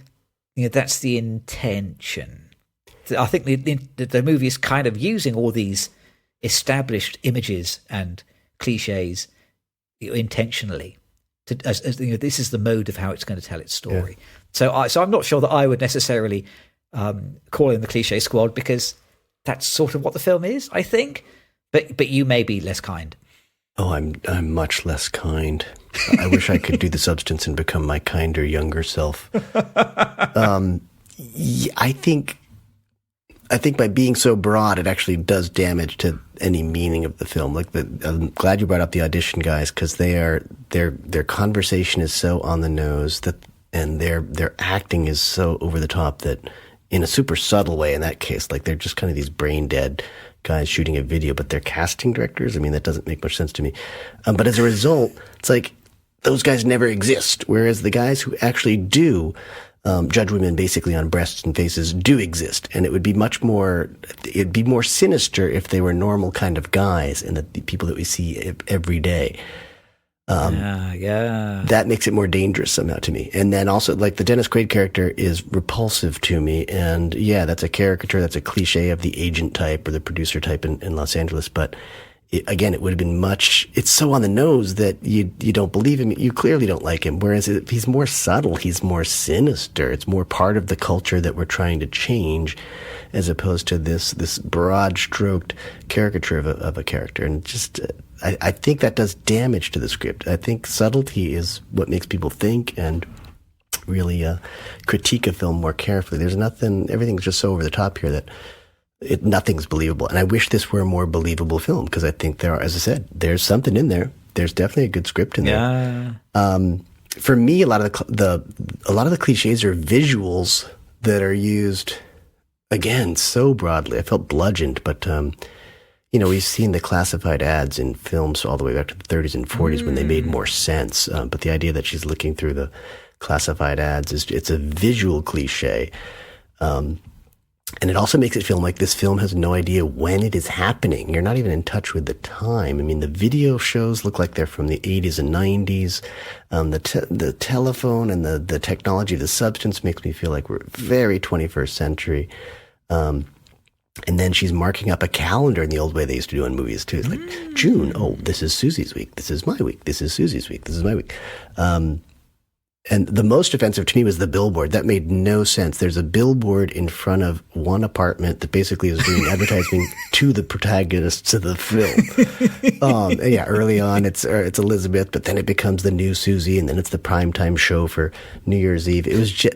that's the intention. I think the movie is kind of using all these established images and cliches intentionally. As this is the mode of how it's going to tell its story. Yeah. So I'm not sure that I would necessarily call in the Cliche Squad, because that's sort of what the film is, I think. But you may be less kind. Oh, I'm much less kind. I wish I could do the substance and become my kinder, younger self. I think by being so broad, it actually does damage to any meaning of the film. Like I'm glad you brought up the audition guys, because their conversation is so on the nose and their acting is so over the top that, in a super subtle way, in that case, like they're just kind of these brain dead guys shooting a video, but they're casting directors. I mean, that doesn't make much sense to me. But as a result, it's like those guys never exist. Whereas the guys who actually do judge women basically on breasts and faces do exist. And it'd be more sinister if they were normal kind of guys and the people that we see every day. That makes it more dangerous somehow to me. And then also, like, the Dennis Quaid character is repulsive to me. And that's a caricature, that's a cliche of the agent type or the producer type in Los Angeles. But it would have been it's so on the nose that you don't believe him. You clearly don't like him. Whereas he's more subtle, he's more sinister. It's more part of the culture that we're trying to change, as opposed to this broad-stroked caricature of a character. And just, I think that does damage to the script. I think subtlety is what makes people think and really critique a film more carefully. Everything's just so over the top here that nothing's believable. And I wish this were a more believable film, because I think as I said, there's something in there. There's definitely a good script in there. for me, a lot of the cliches are visuals that are used again so broadly. I felt bludgeoned, but we've seen the classified ads in films all the way back to the 30s and 40s when they made more sense. But the idea that she's looking through the classified ads it's a visual cliche. And it also makes it feel like this film has no idea when it is happening. You're not even in touch with the time. I mean, the video shows look like they're from the 80s and 90s. The telephone and the technology, the substance makes me feel like we're very 21st century. And then she's marking up a calendar in the old way they used to do in movies, too. It's like, June, oh, this is Susie's week. This is my week. This is Susie's week. This is my week. And the most offensive to me was the billboard. That made no sense. There's a billboard in front of one apartment that basically is doing advertising to the protagonists of the film. Early on it's Elizabeth, but then it becomes the new Susie, and then it's the primetime show for New Year's Eve.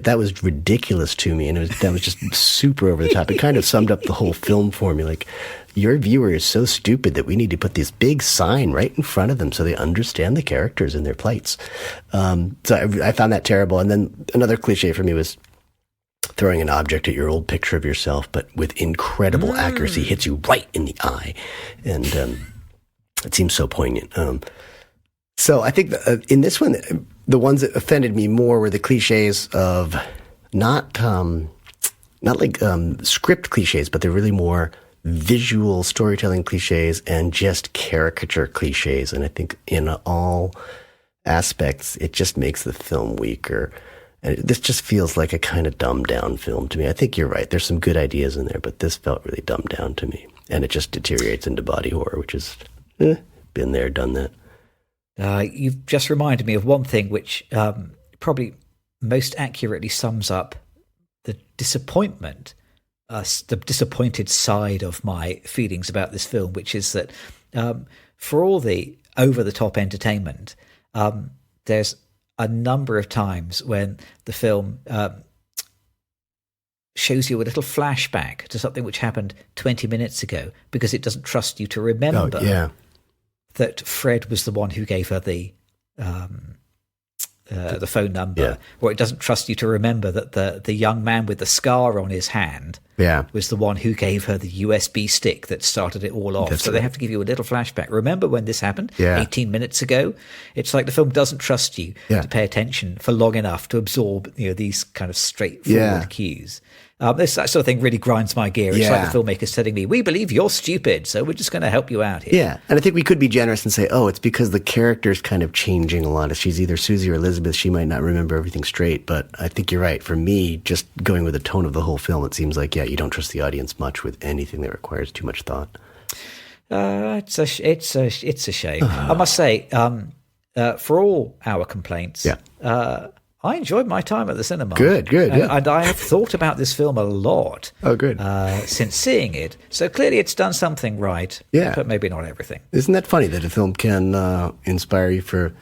That was ridiculous to me, and that was just super over the top. It kind of summed up the whole film for me. Like, your viewer is so stupid that we need to put this big sign right in front of them so they understand the characters and their plights. So I found that terrible. And then another cliche for me was throwing an object at your old picture of yourself, but with incredible accuracy hits you right in the eye. And it seems so poignant. So I think in this one, the ones that offended me more were the cliches of not like script cliches, but they're really more visual storytelling cliches and just caricature cliches. And I think in all aspects, it just makes the film weaker. And this just feels like a kind of dumbed down film to me. I think you're right. There's some good ideas in there, but this felt really dumbed down to me. And it just deteriorates into body horror, which is been there, done that. You've just reminded me of one thing which probably most accurately sums up the disappointment, the disappointed side of my feelings about this film, which is that for all the over-the-top entertainment, there's a number of times when the film shows you a little flashback to something which happened 20 minutes ago because it doesn't trust you to remember that Fred was the one who gave her the phone number, or it doesn't trust you to remember that the young man with the scar on his hand was the one who gave her the USB stick that started it all off. They have to give you a little flashback. Remember when this happened 18 minutes ago? It's like the film doesn't trust you to pay attention for long enough to absorb these kind of straightforward cues. That sort of thing really grinds my gear. It's like the filmmakers telling me, we believe you're stupid, so we're just going to help you out here. Yeah, and I think we could be generous and say, it's because the character's kind of changing a lot. If she's either Susie or Elizabeth, she might not remember everything straight. But I think you're right. For me, just going with the tone of the whole film, it seems like, you don't trust the audience much with anything that requires too much thought. It's a shame. I must say, for all our complaints, I enjoyed my time at the cinema. Good. And I have thought about this film a lot. Oh, good. Since seeing it. So clearly it's done something right, but maybe not everything. Isn't that funny that a film can inspire you for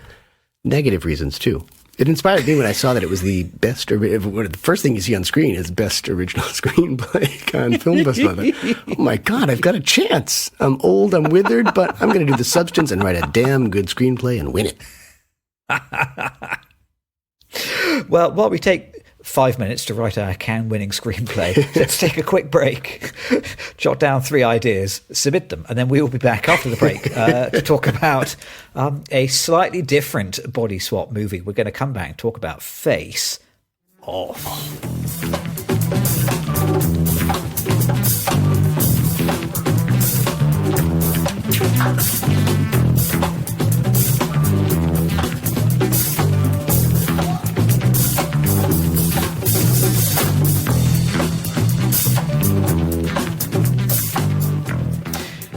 negative reasons, too? It inspired me when I saw that it was the best, the first thing you see on screen is best original screenplay on Film Festival. Oh my God, I've got a chance. I'm old, I'm withered, but I'm going to do the substance and write a damn good screenplay and win it. Well, while we take 5 minutes to write our Cannes-winning screenplay, let's take a quick break, jot down 3 ideas, submit them, and then we will be back after the break to talk about a slightly different body swap movie. We're going to come back and talk about Face Off.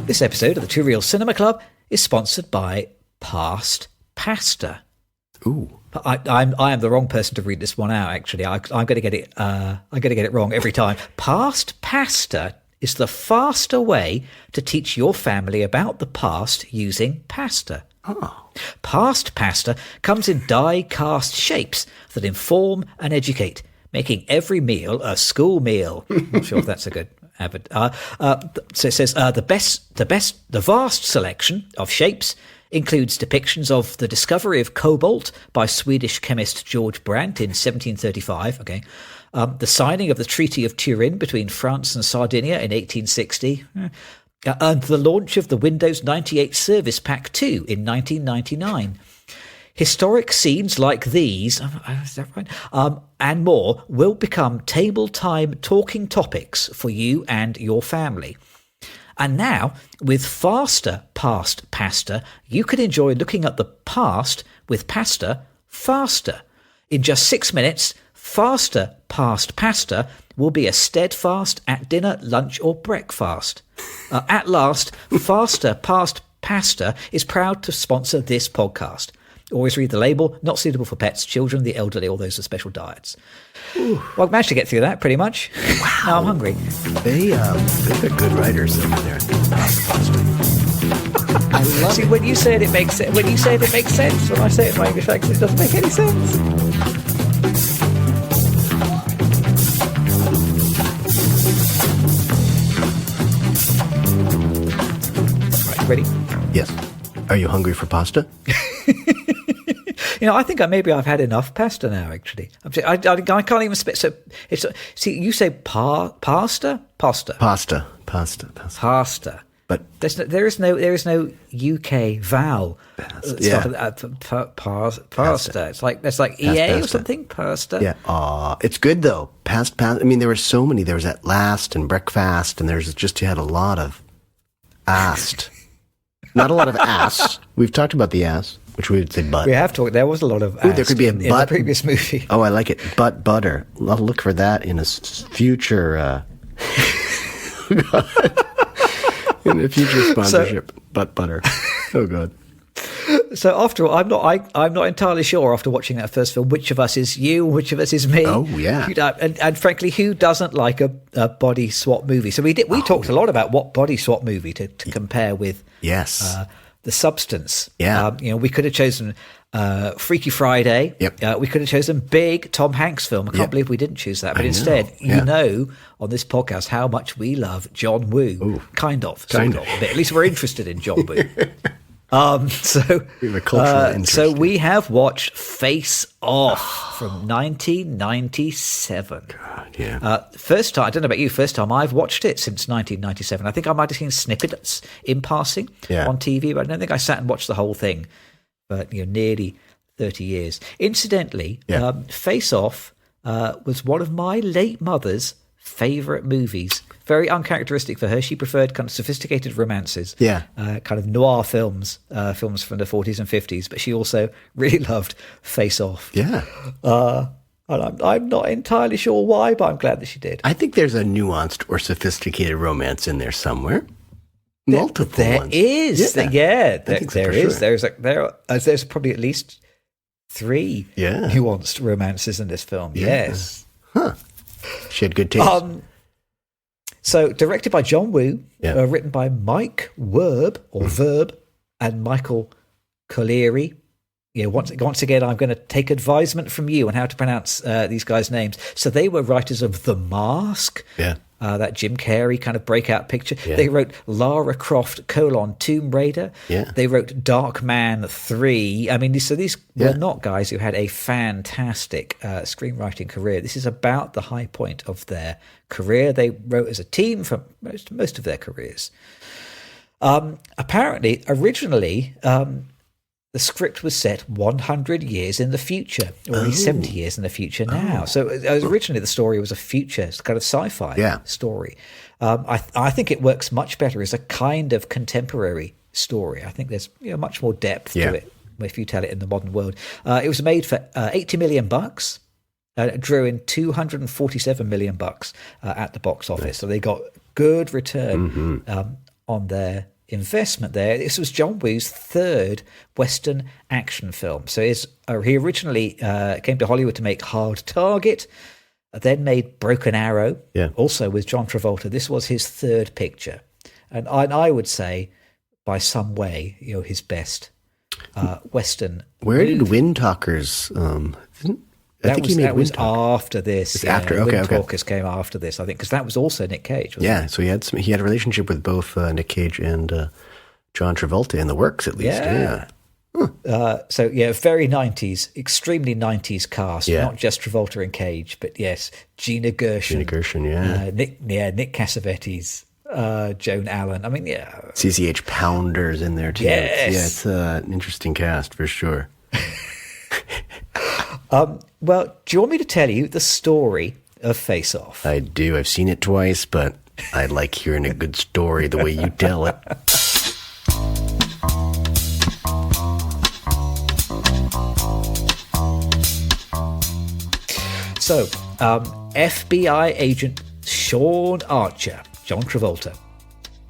This episode of the Two Real Cinema Club is sponsored by Past Pasta. Ooh, I am the wrong person to read this one out. Actually, I'm going to get it. I'm going to get it wrong every time. Past Pasta is the faster way to teach your family about the past using pasta. Oh. Past Pasta comes in die-cast shapes that inform and educate, making every meal a school meal. I'm not sure if that's a good. So it says the vast selection of shapes Includes depictions of the discovery of cobalt by Swedish chemist George Brandt in 1735. Okay. The signing of the Treaty of Turin between France and Sardinia in 1860. And the launch of the Windows 98 Service Pack 2 in 1999. Historic scenes like these, is that right? And more will become table time talking topics for you and your family. And now, with faster past pasta, you can enjoy looking at the past with pasta faster. In just 6 minutes, faster past pasta will be a steadfast at dinner, lunch or breakfast. At last, faster past pasta is proud to sponsor this podcast. Always read the label, not suitable for pets, children, the elderly, or those with special diets. Ooh. Well, I managed to get through that pretty much. Wow. Now I'm hungry. They've got good writers over there. I love it. When you say it makes sense. When you say it makes sense. When I say it in my English accent, it doesn't make any sense. Right, ready? Yes. Are you hungry for pasta? I think maybe I've had enough pasta now. Actually, I can't even spit. So see, you say pasta. But there is no UK vowel. Pasta. It's like EA or something. Pasta. Yeah. It's good though. Past. I mean, there were so many. There was at last and breakfast, and you had a lot of assed. Not a lot of ass. We've talked about the ass, which we would say butt. We have talked. There was a lot of ass. There could be a butt in the previous movie. Oh, I like it. Butt butter. I'll look for that in a future. In a future sponsorship. Butt butter. Oh God. So after all, I'm not entirely sure after watching that first film which of us is you, which of us is me. Oh yeah. And frankly, who doesn't like a body swap movie? So we talked a lot about what body swap movie to compare with. Yes. The Substance. Yeah. We could have chosen Freaky Friday. Yep. We could have chosen Big, Tom Hanks film. I can't believe we didn't choose that. But instead, on this podcast how much we love John Woo. Ooh. Kind of. At least we're interested in John Woo. So we have a cultural interest. So we have watched Face Off from 1997. God, yeah. First time, I don't know about you, first time I've watched it since 1997. I think I might have seen snippets in passing on TV, but I don't think I sat and watched the whole thing for nearly 30 years. Incidentally, Face Off was one of my late mother's favourite movies. Very uncharacteristic for her. She preferred kind of sophisticated romances, kind of noir films from the 40s and 50s. But she also really loved Face Off. Yeah. And I'm not entirely sure why, but I'm glad that she did. I think there's a nuanced or sophisticated romance in there somewhere. Multiple ones. There is. There is. Sure. There's probably at least 3 nuanced romances in this film. Yeah. Yes. Huh. She had good taste. So, directed by John Woo, written by Mike Verb, and Michael Colleary. Once again, I'm going to take advisement from you on how to pronounce these guys' names. So, they were writers of The Mask, that Jim Carrey kind of breakout picture. Yeah. They wrote Lara Croft: Tomb Raider. Yeah. They wrote Dark Man 3. I mean, these were not guys who had a fantastic screenwriting career. This is about the high point of their career. They wrote as a team for most of their careers. Apparently, originally, the script was set 100 years in the future, or at least 70 years in the future now. So originally the story was a future, it's kind of sci-fi story. I think it works much better as a kind of contemporary story. I think there's much more depth to it if you tell it in the modern world. It was made for $80 million. It drew in $247 million at the box office. So they got good return on their investment there. This was John Woo's third Western action film. So he originally came to Hollywood to make Hard Target, then made Broken Arrow, also with John Travolta. This was his third picture. And I would say, by some way, his best Western Where movie. did Wind Talkers... That was after this. It's after, okay. Wind Talkers came after this, I think, because that was also Nick Cage. So he had a relationship with both Nick Cage and John Travolta in the works, at least. Yeah. So very 90s, extremely 90s cast. Yeah. Not just Travolta and Cage, but yes, Gina Gershon. Nick Cassavetes, Joan Allen. I mean, CCH Pounder's in there too. Yes. Yeah, it's an interesting cast for sure. Well, do you want me to tell you the story of Face Off? I do. I've seen it twice, but I like hearing a good story the way you tell it. So, FBI agent Sean Archer, John Travolta,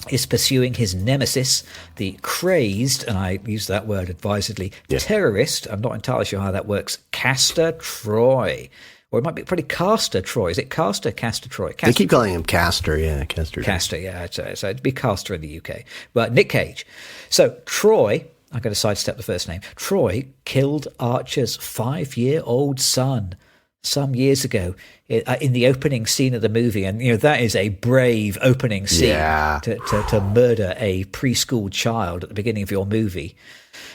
is pursuing his nemesis, the crazed, and I use that word advisedly, terrorist, I'm not entirely sure how that works, Castor Troy. Or it might be pretty Castor Troy. Is it Castor? Castor Troy. They keep calling him Castor, yeah. Castor, yeah. So it'd be Castor in the UK. But Nick Cage. So Troy, I'm going to sidestep the first name. Troy killed Archer's 5-year-old son some years ago in the opening scene of the movie. And, that is a brave opening scene to murder a preschool child at the beginning of your movie.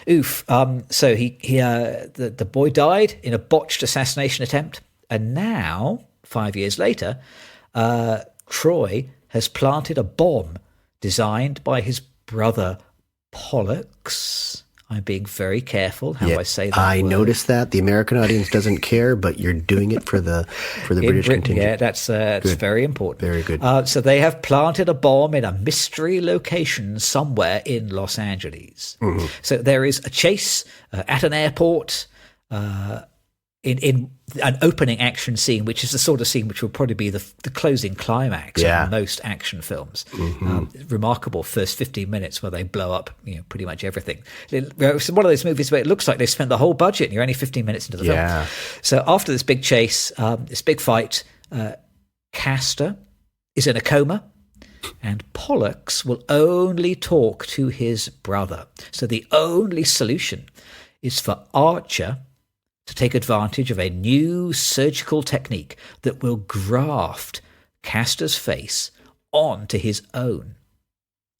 Oof. So the boy died in a botched assassination attempt. And now, 5 years later, Troy has planted a bomb designed by his brother Pollux. I'm being very careful how I say that. I noticed that. The American audience doesn't care, but you're doing it for the British contingent. Yeah, that's very important. Very good. So they have planted a bomb in a mystery location somewhere in Los Angeles. Mm-hmm. So there is a chase at an airport in an opening action scene, which is the sort of scene which will probably be the closing climax of most action films. Mm-hmm. Remarkable first 15 minutes where they blow up pretty much everything. It's one of those movies where it looks like they spent the whole budget and you're only 15 minutes into the film. So after this big chase, this big fight, Castor is in a coma and Pollux will only talk to his brother. So the only solution is for Archer to take advantage of a new surgical technique that will graft Castor's face onto his own,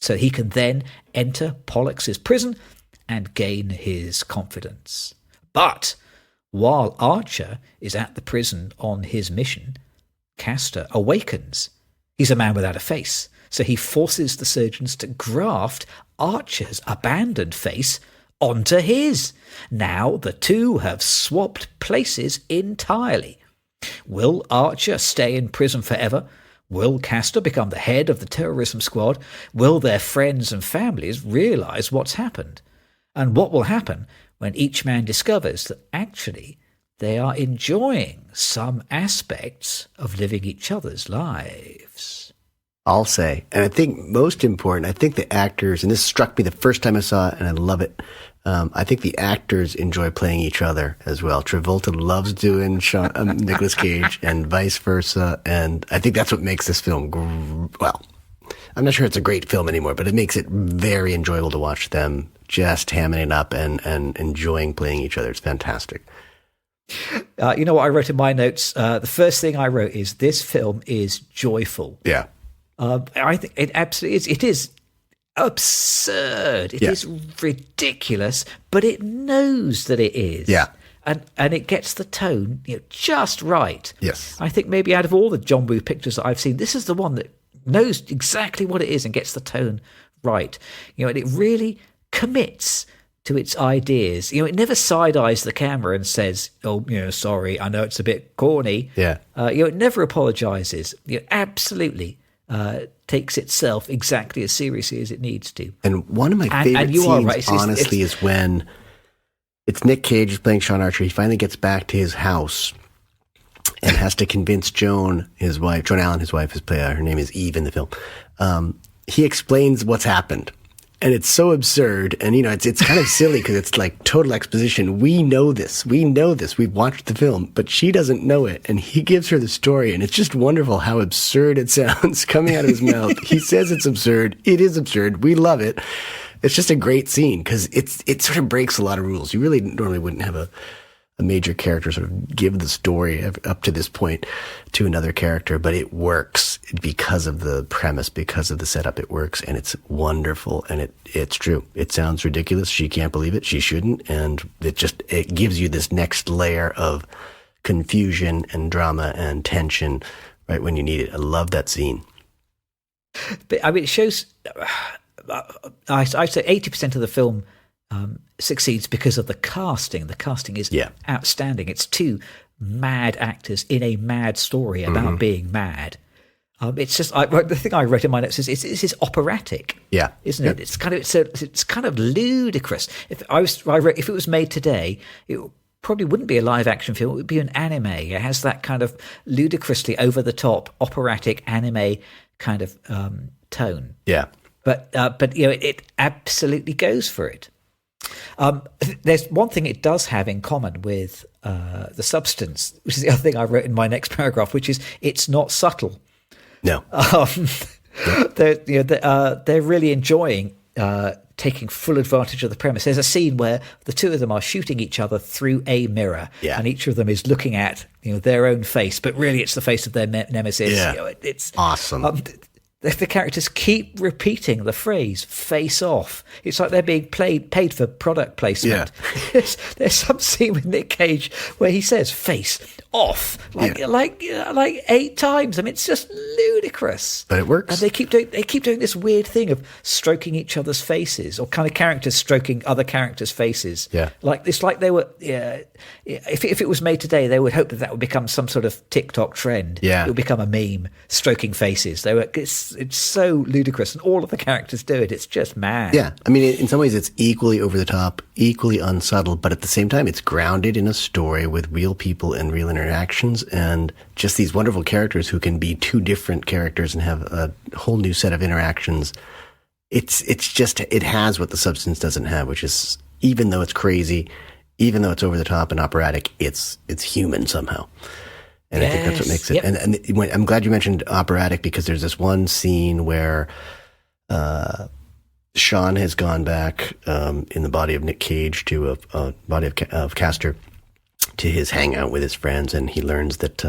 so he can then enter Pollux's prison and gain his confidence. But while Archer is at the prison on his mission, Castor awakens. He's a man without a face, so he forces the surgeons to graft Archer's abandoned face onto his. Now the two have swapped places entirely. Will Archer stay in prison forever? Will Castor become the head of the terrorism squad? Will their friends and families realize what's happened? And what will happen when each man discovers that actually they are enjoying some aspects of living each other's lives? I'll say, and I think most important, I think the actors, and this struck me the first time I saw it, and I love it, I think the actors enjoy playing each other as well. Travolta loves doing Nicolas Cage and vice versa, and I think that's what makes this film, I'm not sure it's a great film anymore, but it makes it very enjoyable to watch them just hamming it up and enjoying playing each other. It's fantastic. You know what I wrote in my notes? The first thing I wrote is, this film is joyful. Yeah. I think it absolutely is. It is absurd. It is ridiculous, but it knows that it is. Yeah. And it gets the tone just right. Yes. I think maybe out of all the John Woo pictures that I've seen, this is the one that knows exactly what it is and gets the tone right. And it really commits to its ideas. It never side-eyes the camera and says, sorry, I know it's a bit corny. Yeah. It never apologizes. Absolutely takes itself exactly as seriously as it needs to. And one of my favorite scenes, honestly, is when it's Nick Cage playing Sean Archer. He finally gets back to his house and has to convince Joan, his wife, Joan Allen, his wife, her name is Eve in the film. He explains what's happened. And it's so absurd. And, it's kind of silly because it's like total exposition. We know this. We've watched the film, but she doesn't know it. And he gives her the story. And it's just wonderful how absurd it sounds coming out of his mouth. He says it's absurd. It is absurd. We love it. It's just a great scene because it sort of breaks a lot of rules. You really normally wouldn't have a major character sort of give the story up to this point to another character, but it works. because of the premise, because of the setup, it works, and it's wonderful, and it's true. It sounds ridiculous. She can't believe it. She shouldn't, and it gives you this next layer of confusion and drama and tension right when you need it. I love that scene. But I mean, it shows. I say 80% of the film succeeds because of the casting. The casting is outstanding. It's two mad actors in a mad story about being mad. It's just the thing I wrote in my notes is it's operatic, isn't it? It's kind of ludicrous. If it was made today, it probably wouldn't be a live action film. It would be an anime. It has that kind of ludicrously over the top operatic anime kind of tone. Yeah, but it absolutely goes for it. There's one thing it does have in common with The Substance, which is the other thing I wrote in my next paragraph, which is it's not subtle. No. They're really enjoying taking full advantage of the premise. There's a scene where the two of them are shooting each other through a mirror, and each of them is looking at their own face, but really it's the face of their nemesis. Yeah. It's awesome. The characters keep repeating the phrase "face off." It's like they're being paid for product placement. Yeah. There's some scene with Nick Cage where he says "face off" like 8 times. I mean, it's just ludicrous. But it works. And they keep doing this weird thing of stroking each other's faces, or kind of characters stroking other characters' faces. Yeah. It's like they were. If it was made today, they would hope that would become some sort of TikTok trend. Yeah. It would become a meme, stroking faces. It's so ludicrous, and all of the characters do it. It's just mad. Yeah, I mean, in some ways, it's equally over the top, equally unsubtle, but at the same time, it's grounded in a story with real people and real interactions, and just these wonderful characters who can be two different characters and have a whole new set of interactions. It has what The Substance doesn't have, which is, even though it's crazy, even though it's over the top and operatic, it's human somehow. And I think that's what makes it. And I'm glad you mentioned operatic, because there's this one scene where Sean has gone back in the body of Nick Cage to a body of Castor to his hangout with his friends, and he learns that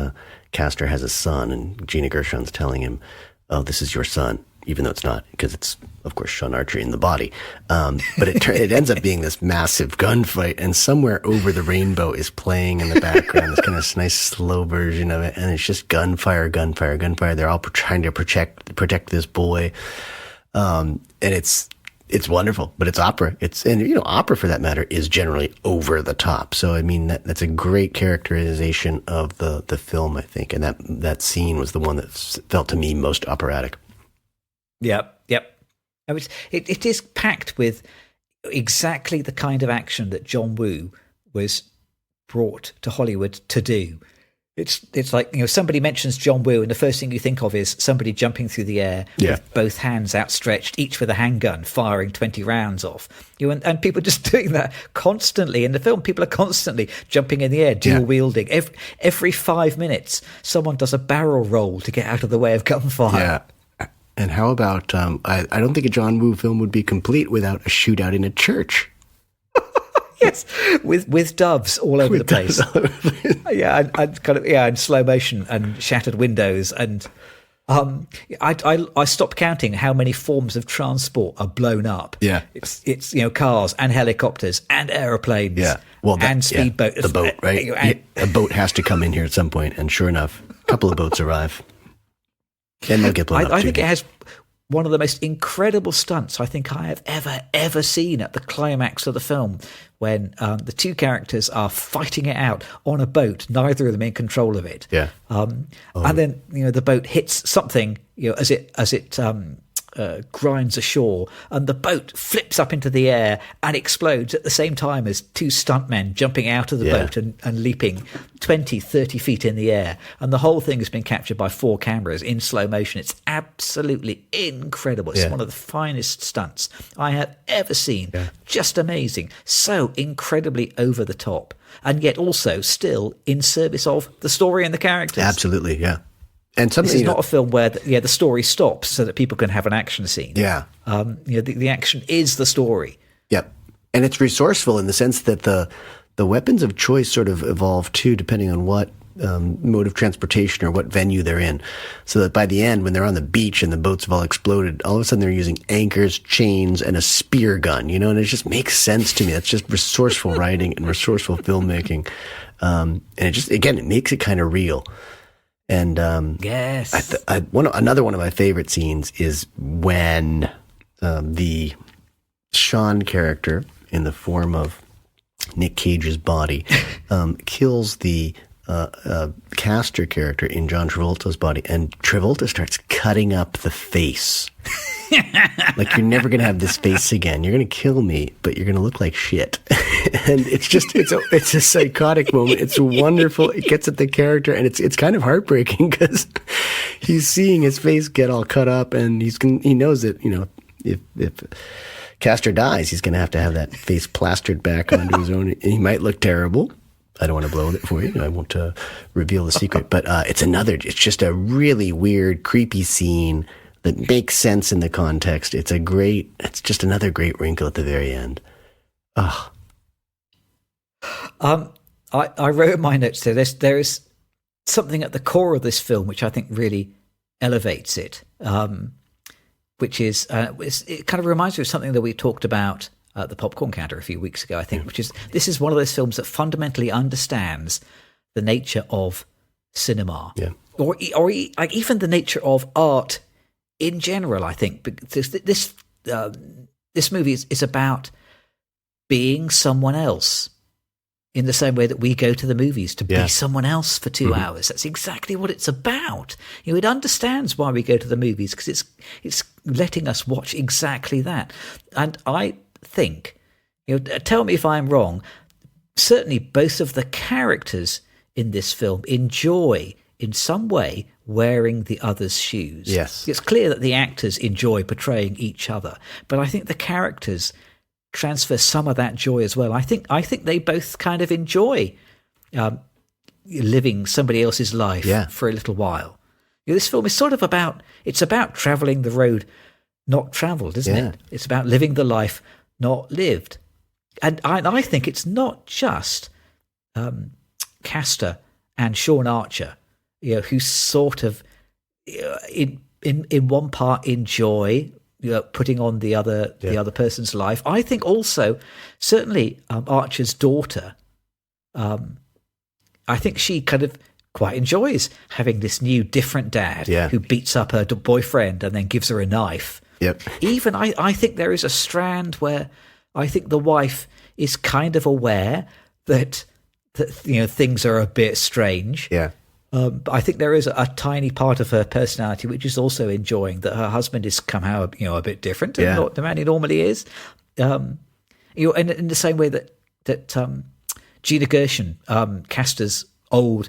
Castor has a son, and Gina Gershon's telling him, "Oh, this is your son," even though it's not, because it's, of course, Sean Archery in the body. But it ends up being this massive gunfight, and somewhere over the rainbow is playing in the background, this kind of nice slow version of it, and it's just gunfire, gunfire, gunfire. They're all trying to protect this boy, and it's wonderful, but it's opera. Opera, for that matter, is generally over the top. So, I mean, that's a great characterization of the film, I think, and that scene was the one that felt to me most operatic. Yep. I mean, it is packed with exactly the kind of action that John Woo was brought to Hollywood to do. It's like, somebody mentions John Woo, and the first thing you think of is somebody jumping through the air with both hands outstretched, each with a handgun, firing 20 rounds off. And people just doing that constantly in the film. People are constantly jumping in the air, dual wielding. Every 5 minutes, someone does a barrel roll to get out of the way of gunfire. Yeah. And how about, I don't think a John Woo film would be complete without a shootout in a church. Yes, with doves all over the place. And slow motion and shattered windows. And I stopped counting how many forms of transport are blown up. Yeah. It's cars and helicopters and aeroplanes. Yeah. And speedboats. The boat, right? A boat has to come in here at some point, and sure enough, a couple of boats arrive. And they'll get blown up. I think it has one of the most incredible stunts I think I have ever seen at the climax of the film, when the two characters are fighting it out on a boat, neither of them in control of it. Yeah. And then the boat hits something as it grinds ashore, and the boat flips up into the air and explodes at the same time as two stuntmen jumping out of the boat and leaping 20, 30 feet in the air. And the whole thing has been captured by 4 cameras in slow motion. It's absolutely incredible. It's one of the finest stunts I have ever seen. Yeah. Just amazing. So incredibly over the top, and yet also still in service of the story and the characters. Absolutely, yeah. And this is not a film where the story stops so that people can have an action scene. Yeah. The action is the story. Yep. And it's resourceful in the sense that the weapons of choice sort of evolve too, depending on what mode of transportation or what venue they're in. So that by the end, when they're on the beach and the boats have all exploded, all of a sudden they're using anchors, chains, and a spear gun, and it just makes sense to me. That's just resourceful writing and resourceful filmmaking. And it just, again, it makes it kind of real. And yes, another one of my favorite scenes is when the Sean character, in the form of Nick Cage's body, kills the Castor character in John Travolta's body, and Travolta starts cutting up the face. Like, you're never going to have this face again. You're going to kill me, but you're going to look like shit. And it's a psychotic moment. It's wonderful. It gets at the character, and it's kind of heartbreaking because he's seeing his face get all cut up, and he knows that, if Castor dies, he's going to have that face plastered back onto his own. And he might look terrible. I don't want to blow it for you. I won't reveal the secret. But it's just a really weird, creepy scene that makes sense in the context. It's just another great wrinkle at the very end. Oh. I wrote in my notes there is something at the core of this film which I think really elevates it, which is it kind of reminds me of something that we talked about at the Popcorn Counter a few weeks ago, I think, which is this is one of those films that fundamentally understands the nature of cinema, or like even the nature of art in general. I think because this movie is about being someone else, in the same way that we go to the movies to be someone else for 2 hours. That's exactly what it's about. It understands why we go to the movies, because it's letting us watch exactly that. And I think, tell me if I'm wrong, certainly both of the characters in this film enjoy, in some way, wearing the other's shoes. Yes. It's clear that the actors enjoy portraying each other, but I think the characters transfer some of that joy as well. I think they both kind of enjoy living somebody else's life for a little while. This film is sort of about traveling the road not traveled, isn't it? It's about living the life not lived. And I think it's not just Castor and Sean Archer, who sort of in one part enjoy putting on the other person's life. I think also, certainly Archer's daughter, I think she kind of quite enjoys having this new different dad who beats up her boyfriend and then gives her a knife. Yep. Even I think there is a strand where I think the wife is kind of aware that things are a bit strange. Yeah. But I think there is a tiny part of her personality which is also enjoying that her husband is somehow a bit different than what the man he normally is. In the same way that Gina Gershon, Castor's old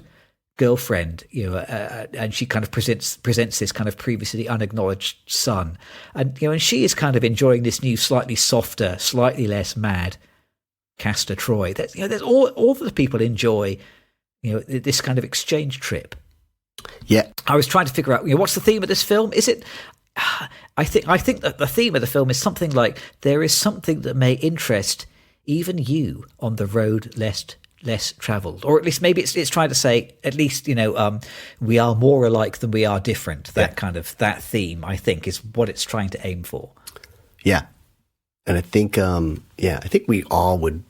girlfriend, and she kind of presents this kind of previously unacknowledged son, and she is kind of enjoying this new, slightly softer, slightly less mad Castor Troy. There's all the people enjoy. This kind of exchange trip. Yeah. I was trying to figure out, what's the theme of this film? Is it, I think that the theme of the film is something like, there is something that may interest even you on the road less traveled, or at least maybe it's trying to say, at least, we are more alike than we are different. That kind of, that theme, I think, is what it's trying to aim for. Yeah. And I think, I think we all would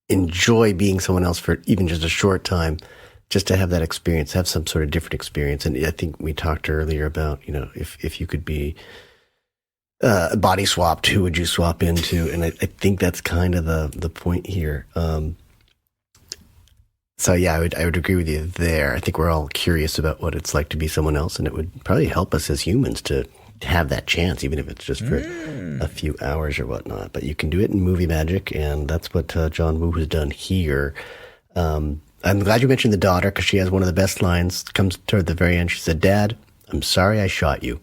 enjoy being someone else for even just a short time, just to have that experience, have some sort of different experience. And I think we talked earlier about, if you could be body swapped, who would you swap into? And I think that's kind of the point here. So yeah, I would agree with you there. I think we're all curious about what it's like to be someone else, and it would probably help us as humans to have that chance, even if it's just for a few hours or whatnot. But you can do it in movie magic, and that's what John Woo has done here. I'm glad you mentioned the daughter, because she has one of the best lines. Comes toward the very end. She said, "Dad, I'm sorry I shot you."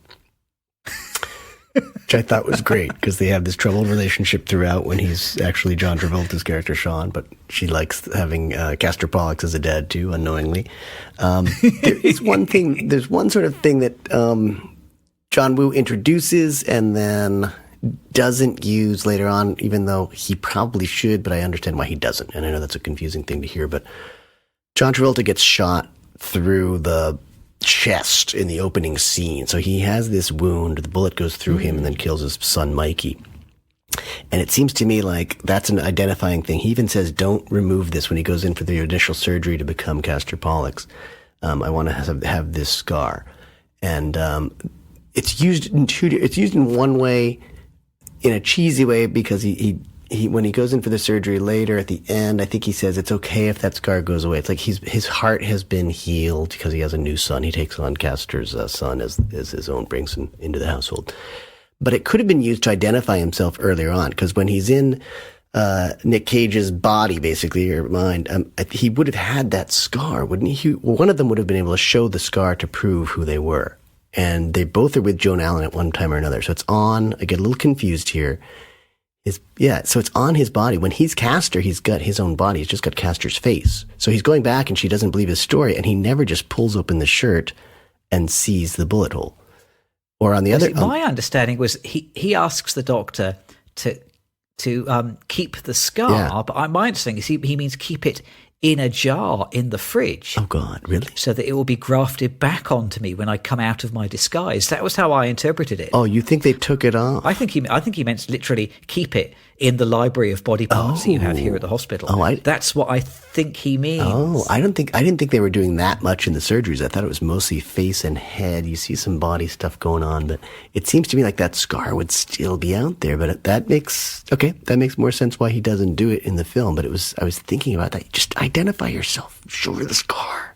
Which I thought was great, because they have this troubled relationship throughout when he's actually John Travolta's character, Sean, but she likes having Castor Pollux as a dad too, unknowingly. There's one sort of thing that John Woo introduces and then doesn't use later on, even though he probably should, but I understand why he doesn't. And I know that's a confusing thing to hear, but John Travolta gets shot through the chest in the opening scene. So he has this wound. The bullet goes through him and then kills his son, Mikey. And it seems to me like that's an identifying thing. He even says, don't remove this when he goes in for the initial surgery to become Castor Pollux. I want to have this scar. And it's used in one way, in a cheesy way, because he when he goes in for the surgery later at the end, I think he says it's okay if that scar goes away. It's like his heart has been healed because he has a new son. He takes on Castor's son as his own, brings him into the household. But it could have been used to identify himself earlier on, because when he's in Nick Cage's body, basically, or mind, he would have had that scar, wouldn't he? One of them would have been able to show the scar to prove who they were. And they both are with Joan Allen at one time or another. So it's on, I get a little confused here. So it's on his body. When he's Castor, he's got his own body. He's just got Castor's face. So he's going back and she doesn't believe his story, and he never just pulls open the shirt and sees the bullet hole. Or on the other... My understanding was he asks the doctor to keep the scar, but my understanding is he means keep it in a jar in the fridge. Oh, God, really? So that it will be grafted back onto me when I come out of my disguise. That was how I interpreted it. Oh, you think they took it off? I think he meant literally keep it in the library of body parts that you have here at the hospital. That's what I think he means. Oh, I didn't think they were doing that much in the surgeries. I thought it was mostly face and head. You see some body stuff going on, but it seems to me like that scar would still be out there. But that makes more sense why he doesn't do it in the film. But I was thinking about that. Just identify yourself. Show her the scar.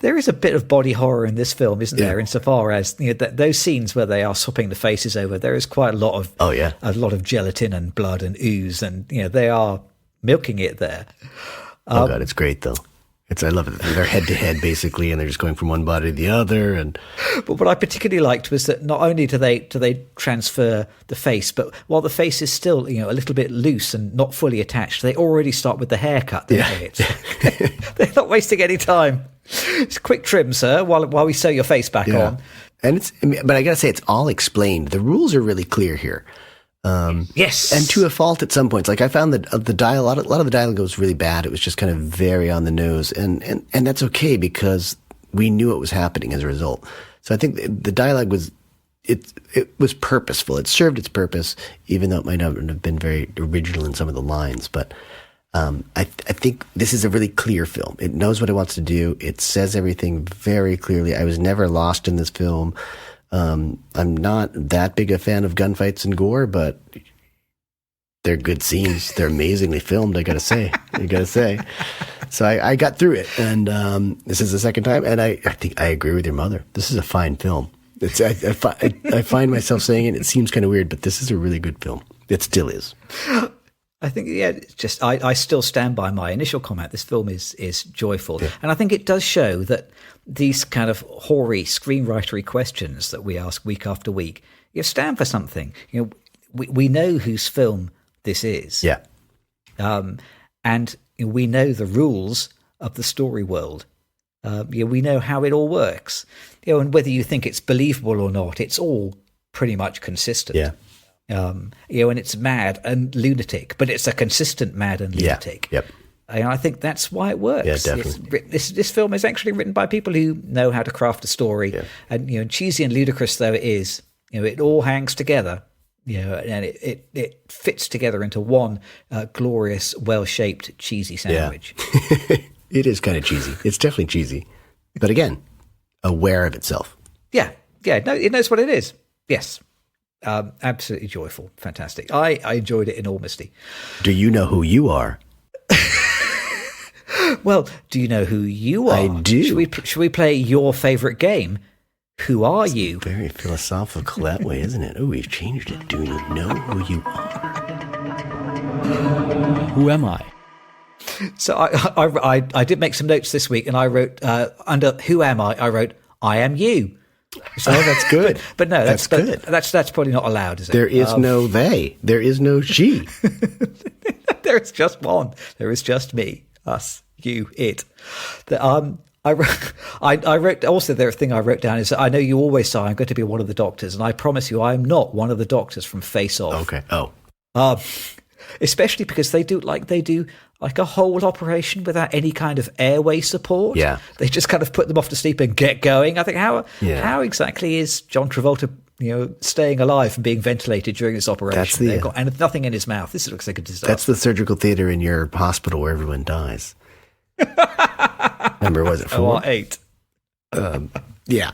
There is a bit of body horror in this film, isn't there? Insofar as those scenes where they are swapping the faces over, there is quite a lot of gelatin and blood and ooze, and they are milking it there. Oh God, it's great though. I love it. They're head to head basically, and they're just going from one body to the other. But what I particularly liked was that not only do they transfer the face, but while the face is still a little bit loose and not fully attached, they already start with the haircut. They're not wasting any time. It's a quick trim, sir, while we sew your face back on. But I gotta say, it's all explained. The rules are really clear here. Yes, and to a fault at some points. Like I found that the dialogue, a lot of the dialogue was really bad. It was just kind of very on the nose, and that's okay because we knew it was happening as a result. So I think the dialogue was it was purposeful. It served its purpose, even though it might not have been very original in some of the lines. But I think this is a really clear film. It knows what it wants to do. It says everything very clearly. I was never lost in this film. I'm not that big a fan of gunfights and gore, but they're good scenes. They're amazingly filmed, I gotta say. So I got through it, and this is the second time, and I think I agree with your mother. This is a fine film. I find myself saying it. It seems kind of weird, but this is a really good film. It still is. I think, it's just I still stand by my initial comment. This film is joyful, and I think it does show that these kind of hoary screenwritery questions that we ask week after week, stand for something. We know whose film this is, and we know the rules of the story world. We know how it all works, and whether you think it's believable or not, it's all pretty much consistent. And it's mad and lunatic, but it's a consistent mad and lunatic. And I think that's why it works. Yeah, definitely. This film is actually written by people who know how to craft a story. And cheesy and ludicrous though it is, it all hangs together. And it fits together into one glorious, well-shaped, cheesy sandwich. Yeah. It is kind of cheesy. It's definitely cheesy, but again, aware of itself. No, it knows what it is. Yes. Absolutely joyful, fantastic. I enjoyed it enormously. Do you know who you are? Well, do you know who you are? I do. Should we play your favorite game? Who are you? Very philosophical that way, isn't it? Oh, we've changed it. Do you know who you are? Who am I? So I did make some notes this week, and I wrote under "Who am I?" I wrote "I am you." So that's good. But no, that's good. That's probably not allowed, is it? There is no they. There is no she. There is just one. There is just me, us, you, it. I wrote also the thing I wrote down is I know you always say I'm going to be one of the doctors, and I promise you I am not one of the doctors from Face Off. Okay. Oh. Especially because they do like a whole operation without any kind of airway support. Yeah. They just kind of put them off to sleep and get going. I think how exactly is John Travolta, staying alive and being ventilated during this operation? They've got nothing in his mouth. This looks like a disaster. That's the surgical theater in your hospital where everyone dies. Remember, was it 4? 8? Yeah.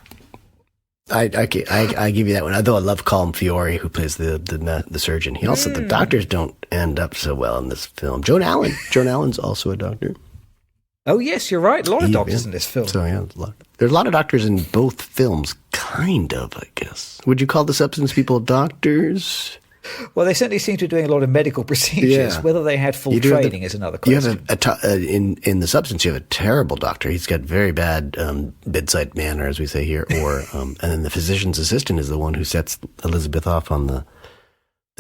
I give you that one. Although I love Colm Fiore, who plays the surgeon. He also, the doctors don't end up so well in this film. Joan Allen's also a doctor. Oh yes, you're right. A lot of doctors in this film. So yeah, there's a lot of doctors in both films. Kind of, I guess. Would you call the substance people doctors? Well, they certainly seem to be doing a lot of medical procedures. Yeah. Whether they had full training is another question. You have in the substance, you have a terrible doctor. He's got very bad bedside manner, as we say here. Or and then the physician's assistant is the one who sets Elizabeth off on the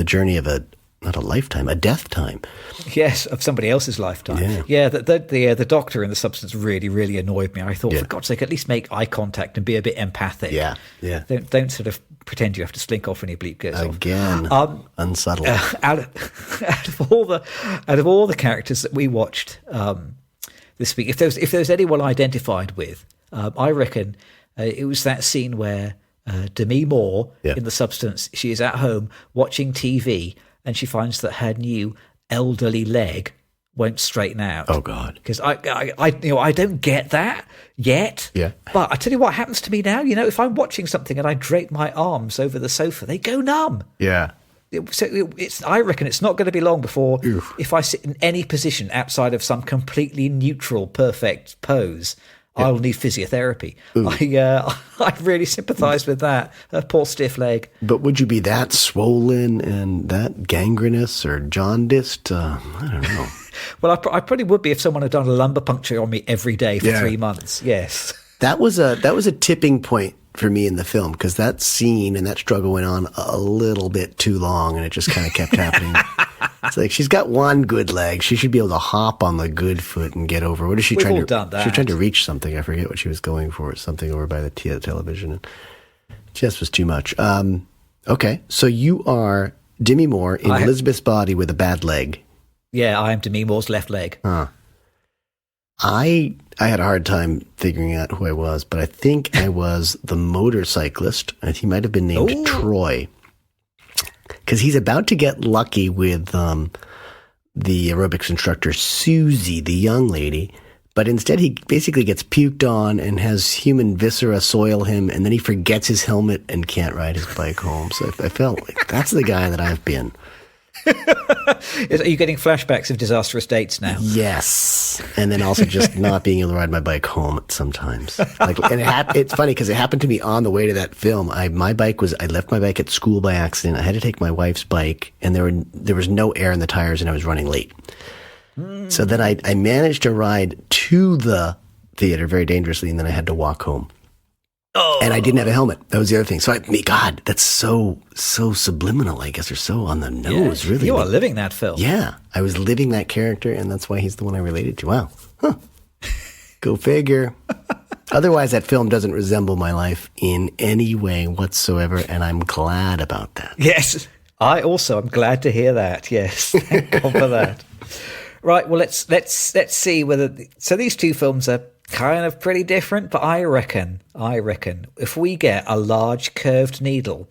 journey of not a lifetime, a death time. Yes, of somebody else's lifetime. Yeah, the doctor in the substance really, really annoyed me. I thought, for God's sake, at least make eye contact and be a bit empathic. Yeah. Don't sort of pretend you have to slink off when your bleep goes off. Again, unsubtle. Out of all the characters that we watched this week, if there's anyone identified with, I reckon it was that scene where Demi Moore in the substance, she is at home watching TV. And she finds that her new elderly leg won't straighten out. Oh God! Because I don't get that yet. Yeah. But I tell you what happens to me now. If I'm watching something and I drape my arms over the sofa, they go numb. Yeah. I reckon it's not going to be long before, if I sit in any position outside of some completely neutral, perfect pose, I'll need physiotherapy. I really sympathise with that. Her poor stiff leg. But would you be that swollen and that gangrenous or jaundiced? I don't know. Well, I probably would be if someone had done a lumbar puncture on me every day for 3 months. Yes. That was a tipping point for me in the film, because that scene and that struggle went on a little bit too long, and it just kind of kept happening. It's like, she's got one good leg. She should be able to hop on the good foot and get over. What is she trying to? Done that. She was trying to reach something. I forget what she was going for. Something over by the television. And it just was too much. Okay, so you are Demi Moore in Elizabeth's body with a bad leg. Yeah, I am Demi Moore's left leg. I had a hard time figuring out who I was, but I think I was the motorcyclist, and he might have been named Troy, because he's about to get lucky with the aerobics instructor Susie, the young lady, but instead he basically gets puked on and has human viscera soil him, and then he forgets his helmet and can't ride his bike home. So I felt like that's the guy that I've been. Are you getting flashbacks of disastrous dates now? Yes, and then also just not being able to ride my bike home sometimes. It's funny because it happened to me on the way to that film. I left my bike at school by accident. I had to take my wife's bike, and there was no air in the tires, and I was running late. So then I managed to ride to the theater very dangerously, and then I had to walk home. Oh. And I didn't have a helmet. That was the other thing. So, God, that's so subliminal, I guess, or so on the nose, really. You are living that film. Yeah, I was living that character, and that's why he's the one I related to. Wow. Huh. Go figure. Otherwise, that film doesn't resemble my life in any way whatsoever, and I'm glad about that. Yes, I also am glad to hear that. Yes, thank God for that. Right, well, let's see whether... So these two films are kind of pretty different, but I reckon if we get a large curved needle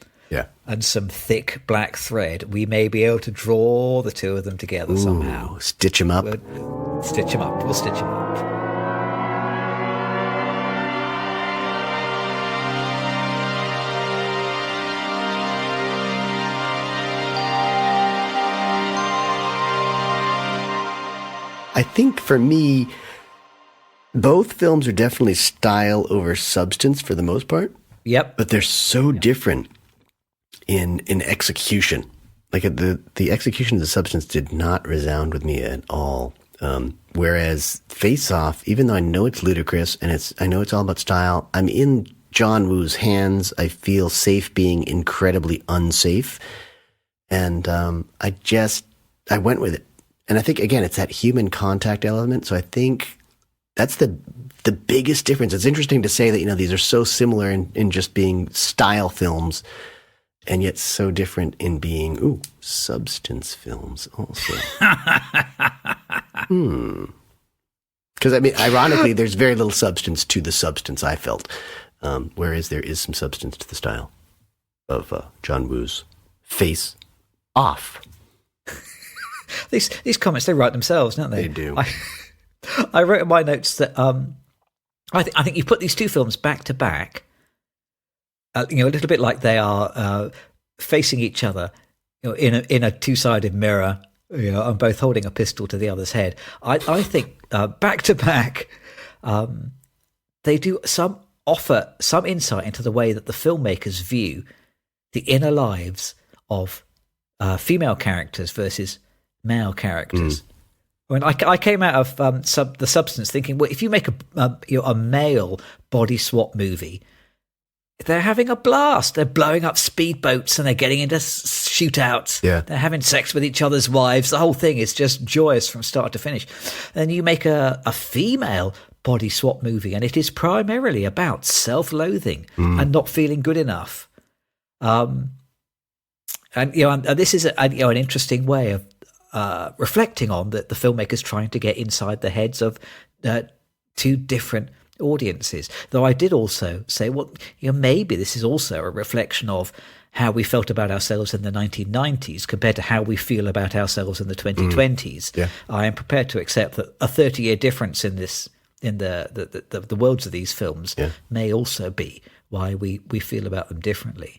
and some thick black thread, we may be able to draw the two of them together somehow. Stitch them up. We'll stitch them up. I think for me, both films are definitely style over substance for the most part. Yep. But they're so different in execution. Like the execution of the substance did not resound with me at all. Whereas Face Off, even though I know it's ludicrous and I know it's all about style, I'm in John Woo's hands. I feel safe being incredibly unsafe. And I went with it. And I think, again, it's that human contact element. So I think that's the biggest difference. It's interesting to say that, these are so similar in just being style films. and yet so different in being, substance films also. Because, I mean, ironically, there's very little substance to the substance, I felt, whereas there is some substance to the style of John Woo's Face Off. These comments, they write themselves, don't they? They do. I wrote in my notes that I think you put these two films back to back, a little bit like they are facing each other, in a two-sided mirror, and both holding a pistol to the other's head. I think back to back, they do offer some insight into the way that the filmmakers view the inner lives of female characters versus male characters. When I came out of the Substance thinking, well, if you make a male body swap movie, they're having a blast. They're blowing up speedboats and they're getting into shootouts. Yeah. They're having sex with each other's wives. The whole thing is just joyous from start to finish. Then you make a female body swap movie, and it is primarily about self-loathing and not feeling good enough. And this is an interesting way of reflecting on that the filmmakers trying to get inside the heads of two different audiences. Though I did also say, well, maybe this is also a reflection of how we felt about ourselves in the 1990s compared to how we feel about ourselves in the 2020s. Yeah. I am prepared to accept that a 30-year difference in the worlds of these films may also be why we feel about them differently.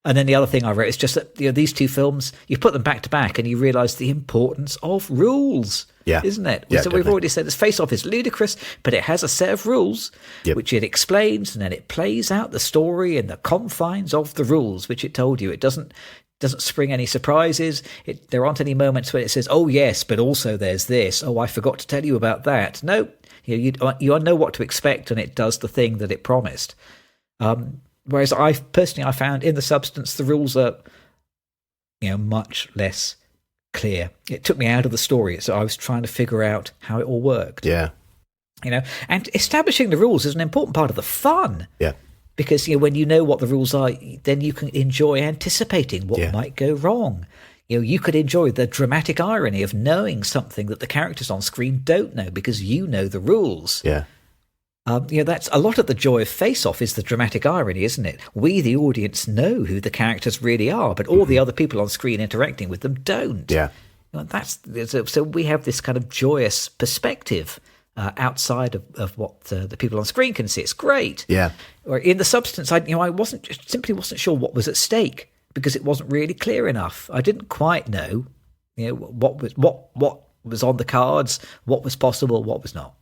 And then the other thing I wrote is just that these two films, you put them back to back and you realise the importance of rules, isn't it? Yeah, so we've already said this Face Off is ludicrous, but it has a set of rules which it explains, and then it plays out the story in the confines of the rules, which it told you. It doesn't spring any surprises. There aren't any moments where it says, oh, yes, but also there's this. Oh, I forgot to tell you about that. No, you know what to expect, and it does the thing that it promised. Whereas I found in the Substance, the rules are, much less clear. It took me out of the story, so I was trying to figure out how it all worked. Yeah. And establishing the rules is an important part of the fun. Yeah. Because, when you know what the rules are, then you can enjoy anticipating what might go wrong. You could enjoy the dramatic irony of knowing something that the characters on screen don't know because you know the rules. Yeah. That's a lot of the joy of Face Off is the dramatic irony, isn't it? We, the audience, know who the characters really are, but all the other people on screen interacting with them don't. Yeah. So we have this kind of joyous perspective outside of what the people on screen can see. It's great. Yeah. Or in the Substance, I simply wasn't sure what was at stake because it wasn't really clear enough. I didn't quite know, what was on the cards, what was possible, what was not.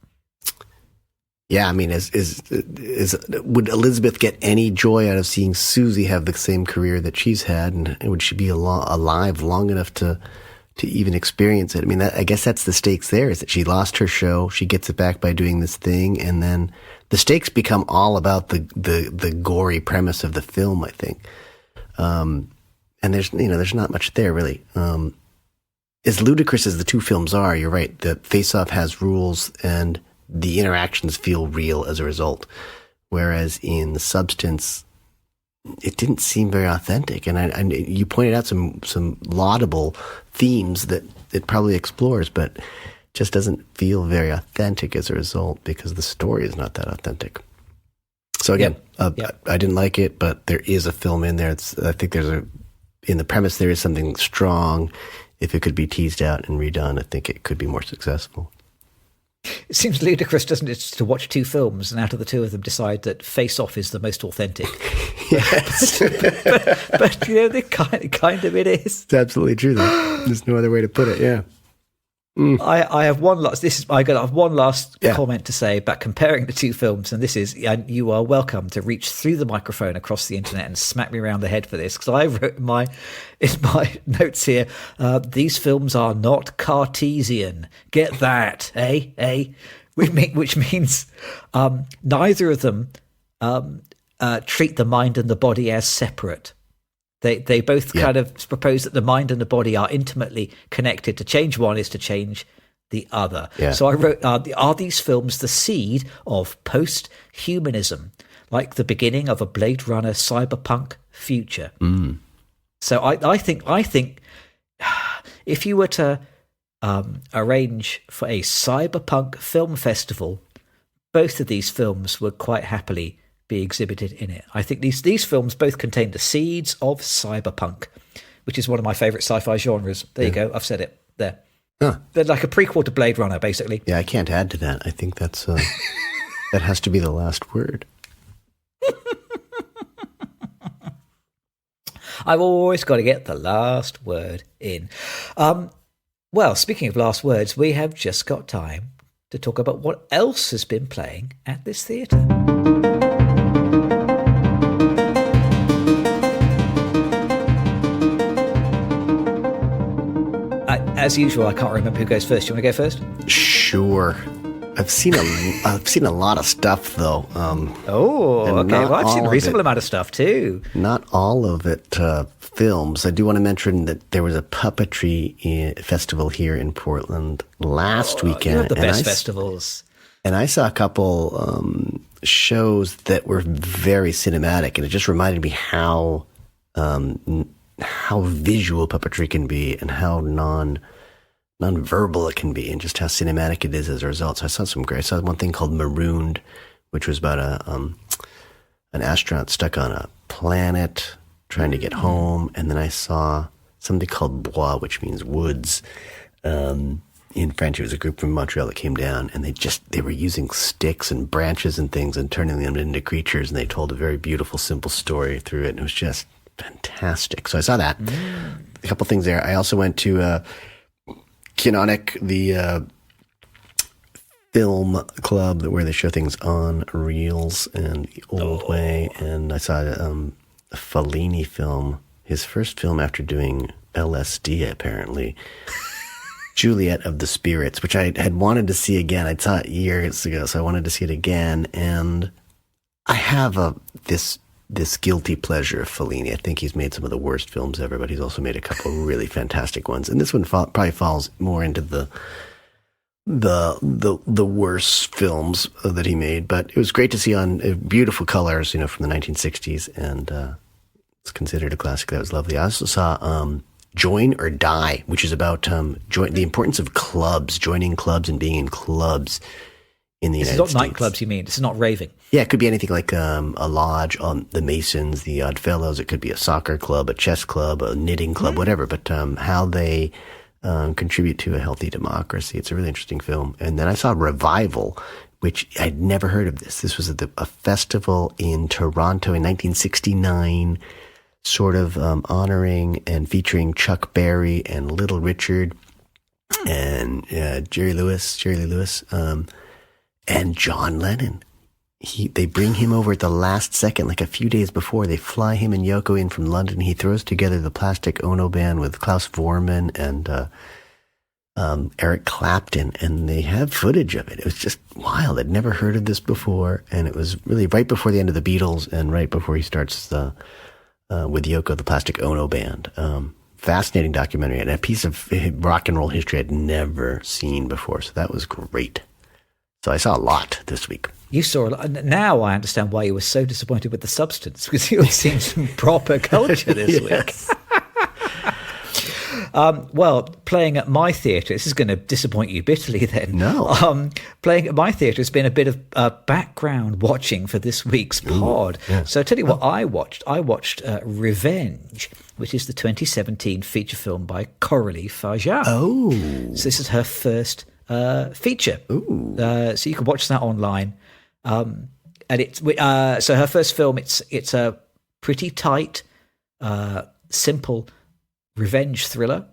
Yeah, I mean, would Elizabeth get any joy out of seeing Susie have the same career that she's had, and would she be alive long enough to even experience it? I mean, I guess that's the stakes there, is that she lost her show, she gets it back by doing this thing, and then the stakes become all about the gory premise of the film, I think. And there's not much there, really. As ludicrous as the two films are, you're right, the Face Off has rules, and the interactions feel real as a result. Whereas in the Substance, it didn't seem very authentic. And you pointed out some laudable themes that it probably explores, but just doesn't feel very authentic as a result because the story is not that authentic. So again, I didn't like it, but there is a film in there. I think in the premise, there is something strong. If it could be teased out and redone, I think it could be more successful. It seems ludicrous, doesn't it, to watch two films and out of the two of them decide that Face Off is the most authentic. Yes. but they kind of it is. It's absolutely true, though. There's no other way to put it, yeah. I have one last. I have one last comment to say about comparing the two films, and this is, and you are welcome to reach through the microphone across the internet and smack me around the head for this, because I wrote in my notes here, these films are not Cartesian. Get that, eh? Which means neither of them treat the mind and the body as separate. They both kind of propose that the mind and the body are intimately connected. To change one is to change the other. Yeah. So I wrote, are these films the seed of post-humanism, like the beginning of a Blade Runner cyberpunk future. So I think if you were to arrange for a cyberpunk film festival, both of these films would quite happily be exhibited in it. I think these films both contain the seeds of cyberpunk, which is one of my favourite sci-fi genres. There you go. I've said it there. Huh. They're like a prequel to Blade Runner, basically. Yeah, I can't add to that. I think that's that has to be the last word. I've always got to get the last word in. Well, speaking of last words, we have just got time to talk about what else has been playing at this theatre. As usual, I can't remember who goes first. Do you want to go first? Sure. I've seen a lot of stuff though. Okay. Well, I've seen a reasonable amount of stuff too. Not all of it films. I do want to mention that there was a puppetry festival here in Portland last weekend. You have the best festivals. And I saw a couple shows that were very cinematic, and it just reminded me how visual puppetry can be and how non-verbal it can be, and just how cinematic it is as a result. So I saw some great. I saw one thing called Marooned, which was about an astronaut stuck on a planet trying to get home. And then I saw something called Bois, which means woods. In French, it was a group from Montreal that came down, and they were using sticks and branches and things and turning them into creatures, and they told a very beautiful, simple story through it, and it was just fantastic. So I saw that. A couple things there. I also went to Canonic, the film club where they show things on reels and the old way, and I saw a Fellini film, his first film after doing LSD, apparently. Juliet of the Spirits, which I had wanted to see again. I saw it years ago, so I wanted to see it again. And I have this guilty pleasure of Fellini. I think he's made some of the worst films ever, but he's also made a couple of really fantastic ones. And this one probably falls more into the worst films that he made. But it was great to see on beautiful colors, from the 1960s, and it's considered a classic. That was lovely. I also saw Join or Die, which is about the importance of clubs, joining clubs and being in clubs in the United States. It's not nightclubs, you mean? It's not raving. Yeah, it could be anything like a lodge, the Masons, the Odd Fellows. It could be a soccer club, a chess club, a knitting club, whatever. But how they contribute to a healthy democracy. It's a really interesting film. And then I saw Revival, which I'd never heard of this. This was a festival in Toronto in 1969, sort of honoring and featuring Chuck Berry and Little Richard and Jerry Lee Lewis, and John Lennon. They bring him over at the last second, like a few days before. They fly him and Yoko in from London. He throws together the Plastic Ono Band with Klaus Vormann and Eric Clapton, and they have footage of it. It was just wild. I'd never heard of this before, and it was really right before the end of the Beatles and right before he starts with Yoko, the Plastic Ono Band. Fascinating documentary and a piece of rock and roll history I'd never seen before. So that was great. So I saw a lot this week. You saw a lot. Now I understand why you were so disappointed with the substance, because you had seen some proper culture this week. Well, playing at my theatre, this is going to disappoint you bitterly then. No. Playing at my theatre has been a bit of background watching for this week's pod. Yeah. So I'll tell you what I watched. I watched Revenge, which is the 2017 feature film by Coralie Fajan. Oh. So this is her first feature. Ooh. So you can watch that online. And it's so her first film, it's a pretty tight, simple revenge thriller,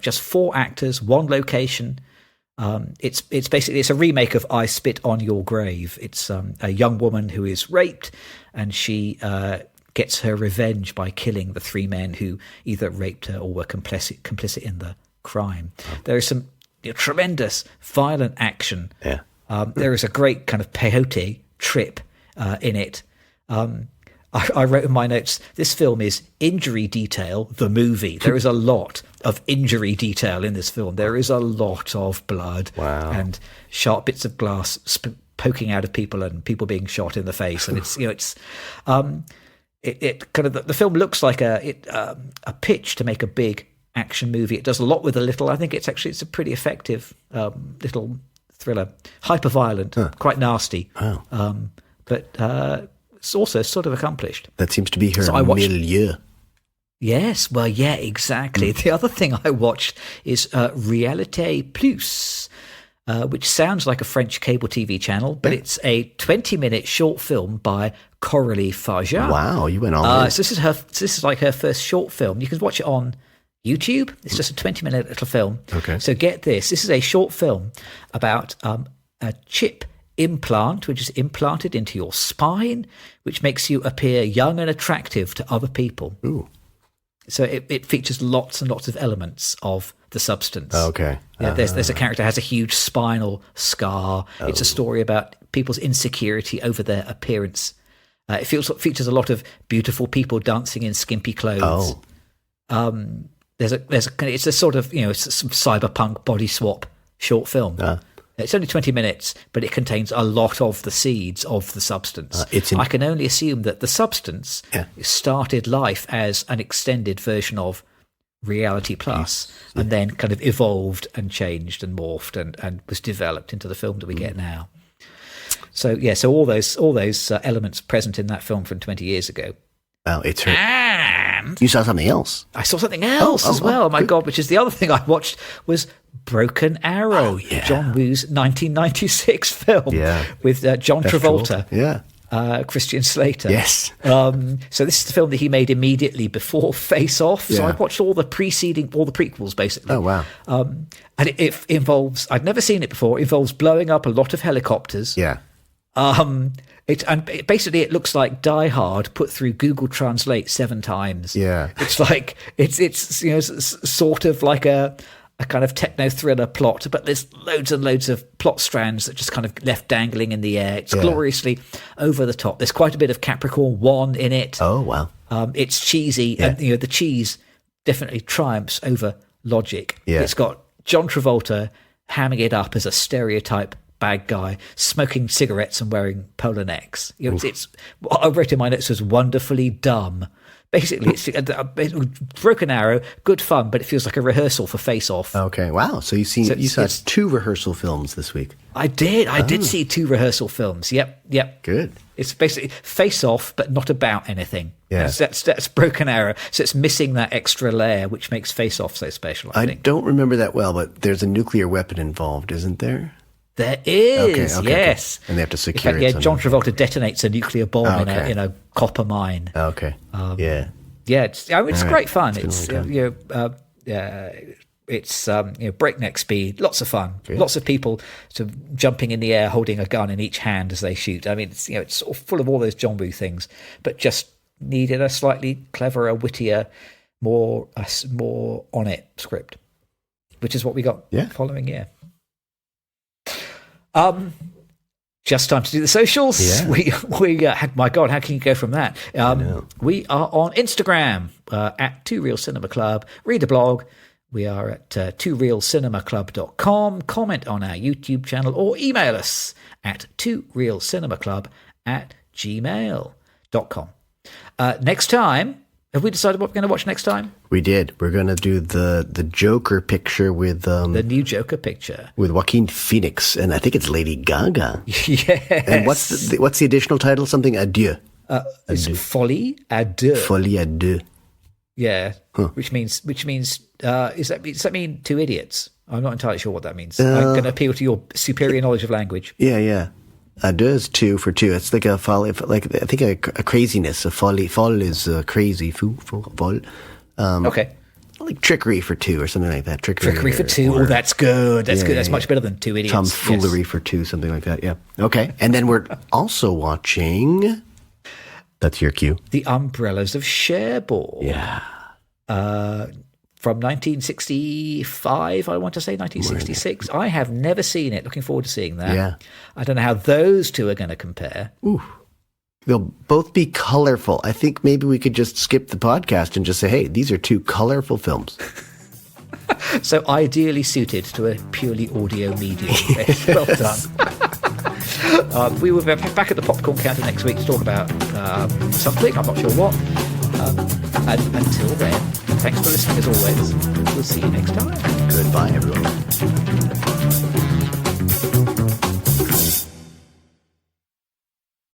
just 4 actors, 1 location. It's basically a remake of I Spit on Your Grave. It's a young woman who is raped, and she gets her revenge by killing the 3 men who either raped her or were complicit in the crime. Oh. There is some tremendous violent action. Yeah. There is a great kind of peyote trip in it. I wrote in my notes, this film is injury detail, the movie. There is a lot of injury detail in this film. There is a lot of blood and sharp bits of glass poking out of people and people being shot in the face. And it kind of the film looks like a pitch to make a big action movie. It does a lot with a little. I think it's a pretty effective little thriller, hyper violent, quite nasty. Wow. But it's also sort of accomplished. That seems to be her milieu. Yes, well, yeah, exactly. The other thing I watched is Réalité Plus, which sounds like a French cable TV channel, but it's a 20-minute short film by Coralie Farja. Wow, you went all in. So this is like her first short film. You can watch it on YouTube. It's just a 20-minute little film. Okay. So get this. This is a short film about a chip implant, which is implanted into your spine, which makes you appear young and attractive to other people. Ooh. So it features lots and lots of elements of the substance. Okay. Yeah, there's a character who has a huge spinal scar. It's a story about people's insecurity over their appearance. It features a lot of beautiful people dancing in skimpy clothes. It's a sort of, it's some cyberpunk body swap short film. It's only 20 minutes, but it contains a lot of the seeds of the substance. I can only assume that the substance started life as an extended version of Reality Plus, and then kind of evolved and changed and morphed and was developed into the film that we get now. So yeah, so all those elements present in that film from 20 years ago. Wow, it's her. And you saw something else. I saw something else as well. Oh my God, which is the other thing I watched was Broken Arrow, John Woo's 1996 film with John Travolta. Yeah. Christian Slater. Yes. So this is the film that he made immediately before Face Off. So I watched all the prequels, basically. Oh, wow. And it involves, I'd never seen it before, it involves blowing up a lot of helicopters. Yeah. Basically it looks like Die Hard put through Google Translate 7 times. Yeah. It's like, it's sort of like a kind of techno thriller plot, but there's loads and loads of plot strands that just kind of left dangling in the air. It's gloriously over the top. There's quite a bit of Capricorn 1 in it. Oh, wow. It's cheesy, and the cheese definitely triumphs over logic. Yeah. It's got John Travolta hamming it up as a stereotype bad guy, smoking cigarettes and wearing polo necks. It's what I wrote in my notes was wonderfully dumb. Basically, it's Broken Arrow, good fun, but it feels like a rehearsal for Face Off. Okay, wow. So you saw 2 rehearsal films this week. I did. I did see 2 rehearsal films. Yep. Good. It's basically Face Off, but not about anything. Yeah. That's Broken Arrow. So it's missing that extra layer, which makes Face Off so special, I think. Don't remember that well, but there's a nuclear weapon involved, isn't there? There is, okay, yes. And they have to secure it. Yeah, John Travolta detonates a nuclear bomb in a copper mine. Okay. Yeah, it's great fun. It's breakneck speed, lots of fun, lots of people sort of jumping in the air, holding a gun in each hand as they shoot. I mean, it's sort of full of all those John Woo things, but just needed a slightly cleverer, wittier, more on it script, which is what we got following year. Just time to do the socials. Yeah. We my God, how can you go from that? We are on Instagram at 2 Real Cinema Club. Read the blog. We are at 2realcinemaclub.com. Comment on our YouTube channel or email us at 2realcinemaclub@gmail.com. Next time, have we decided what we're going to watch next time? We did. We're going to do the Joker picture with the new Joker picture with Joaquin Phoenix, and I think it's Lady Gaga. Yes. And what's the additional title? Something Adieu. It's Folie à deux. Folie à deux. Yeah, which means does that mean 2 idiots? I'm not entirely sure what that means. I'm going to appeal to your superior knowledge of language. Yeah. Deux is 2 for 2. It's like a folly, like I think a craziness. A folly. Folle is crazy. Folle. Okay. Like trickery for 2 or something like that. Trickery for 2. Oh, that's good. That's good. That's much better than 2 idiots. Tomfoolery for 2, something like that. Yeah. Okay. And then we're also watching. That's your cue. The Umbrellas of Cherbourg. Yeah. From 1965, I want to say 1966. I have never seen it. Looking forward to seeing that. Yeah. I don't know how those two are going to compare. Ooh. They'll both be colorful. I think maybe we could just skip the podcast and just say, hey, these are 2 colorful films. So ideally suited to a purely audio medium. Well done. We will be back at the Popcorn Counter next week to talk about something. I'm not sure what. And until then, thanks for listening as always. We'll see you next time. Goodbye, everyone.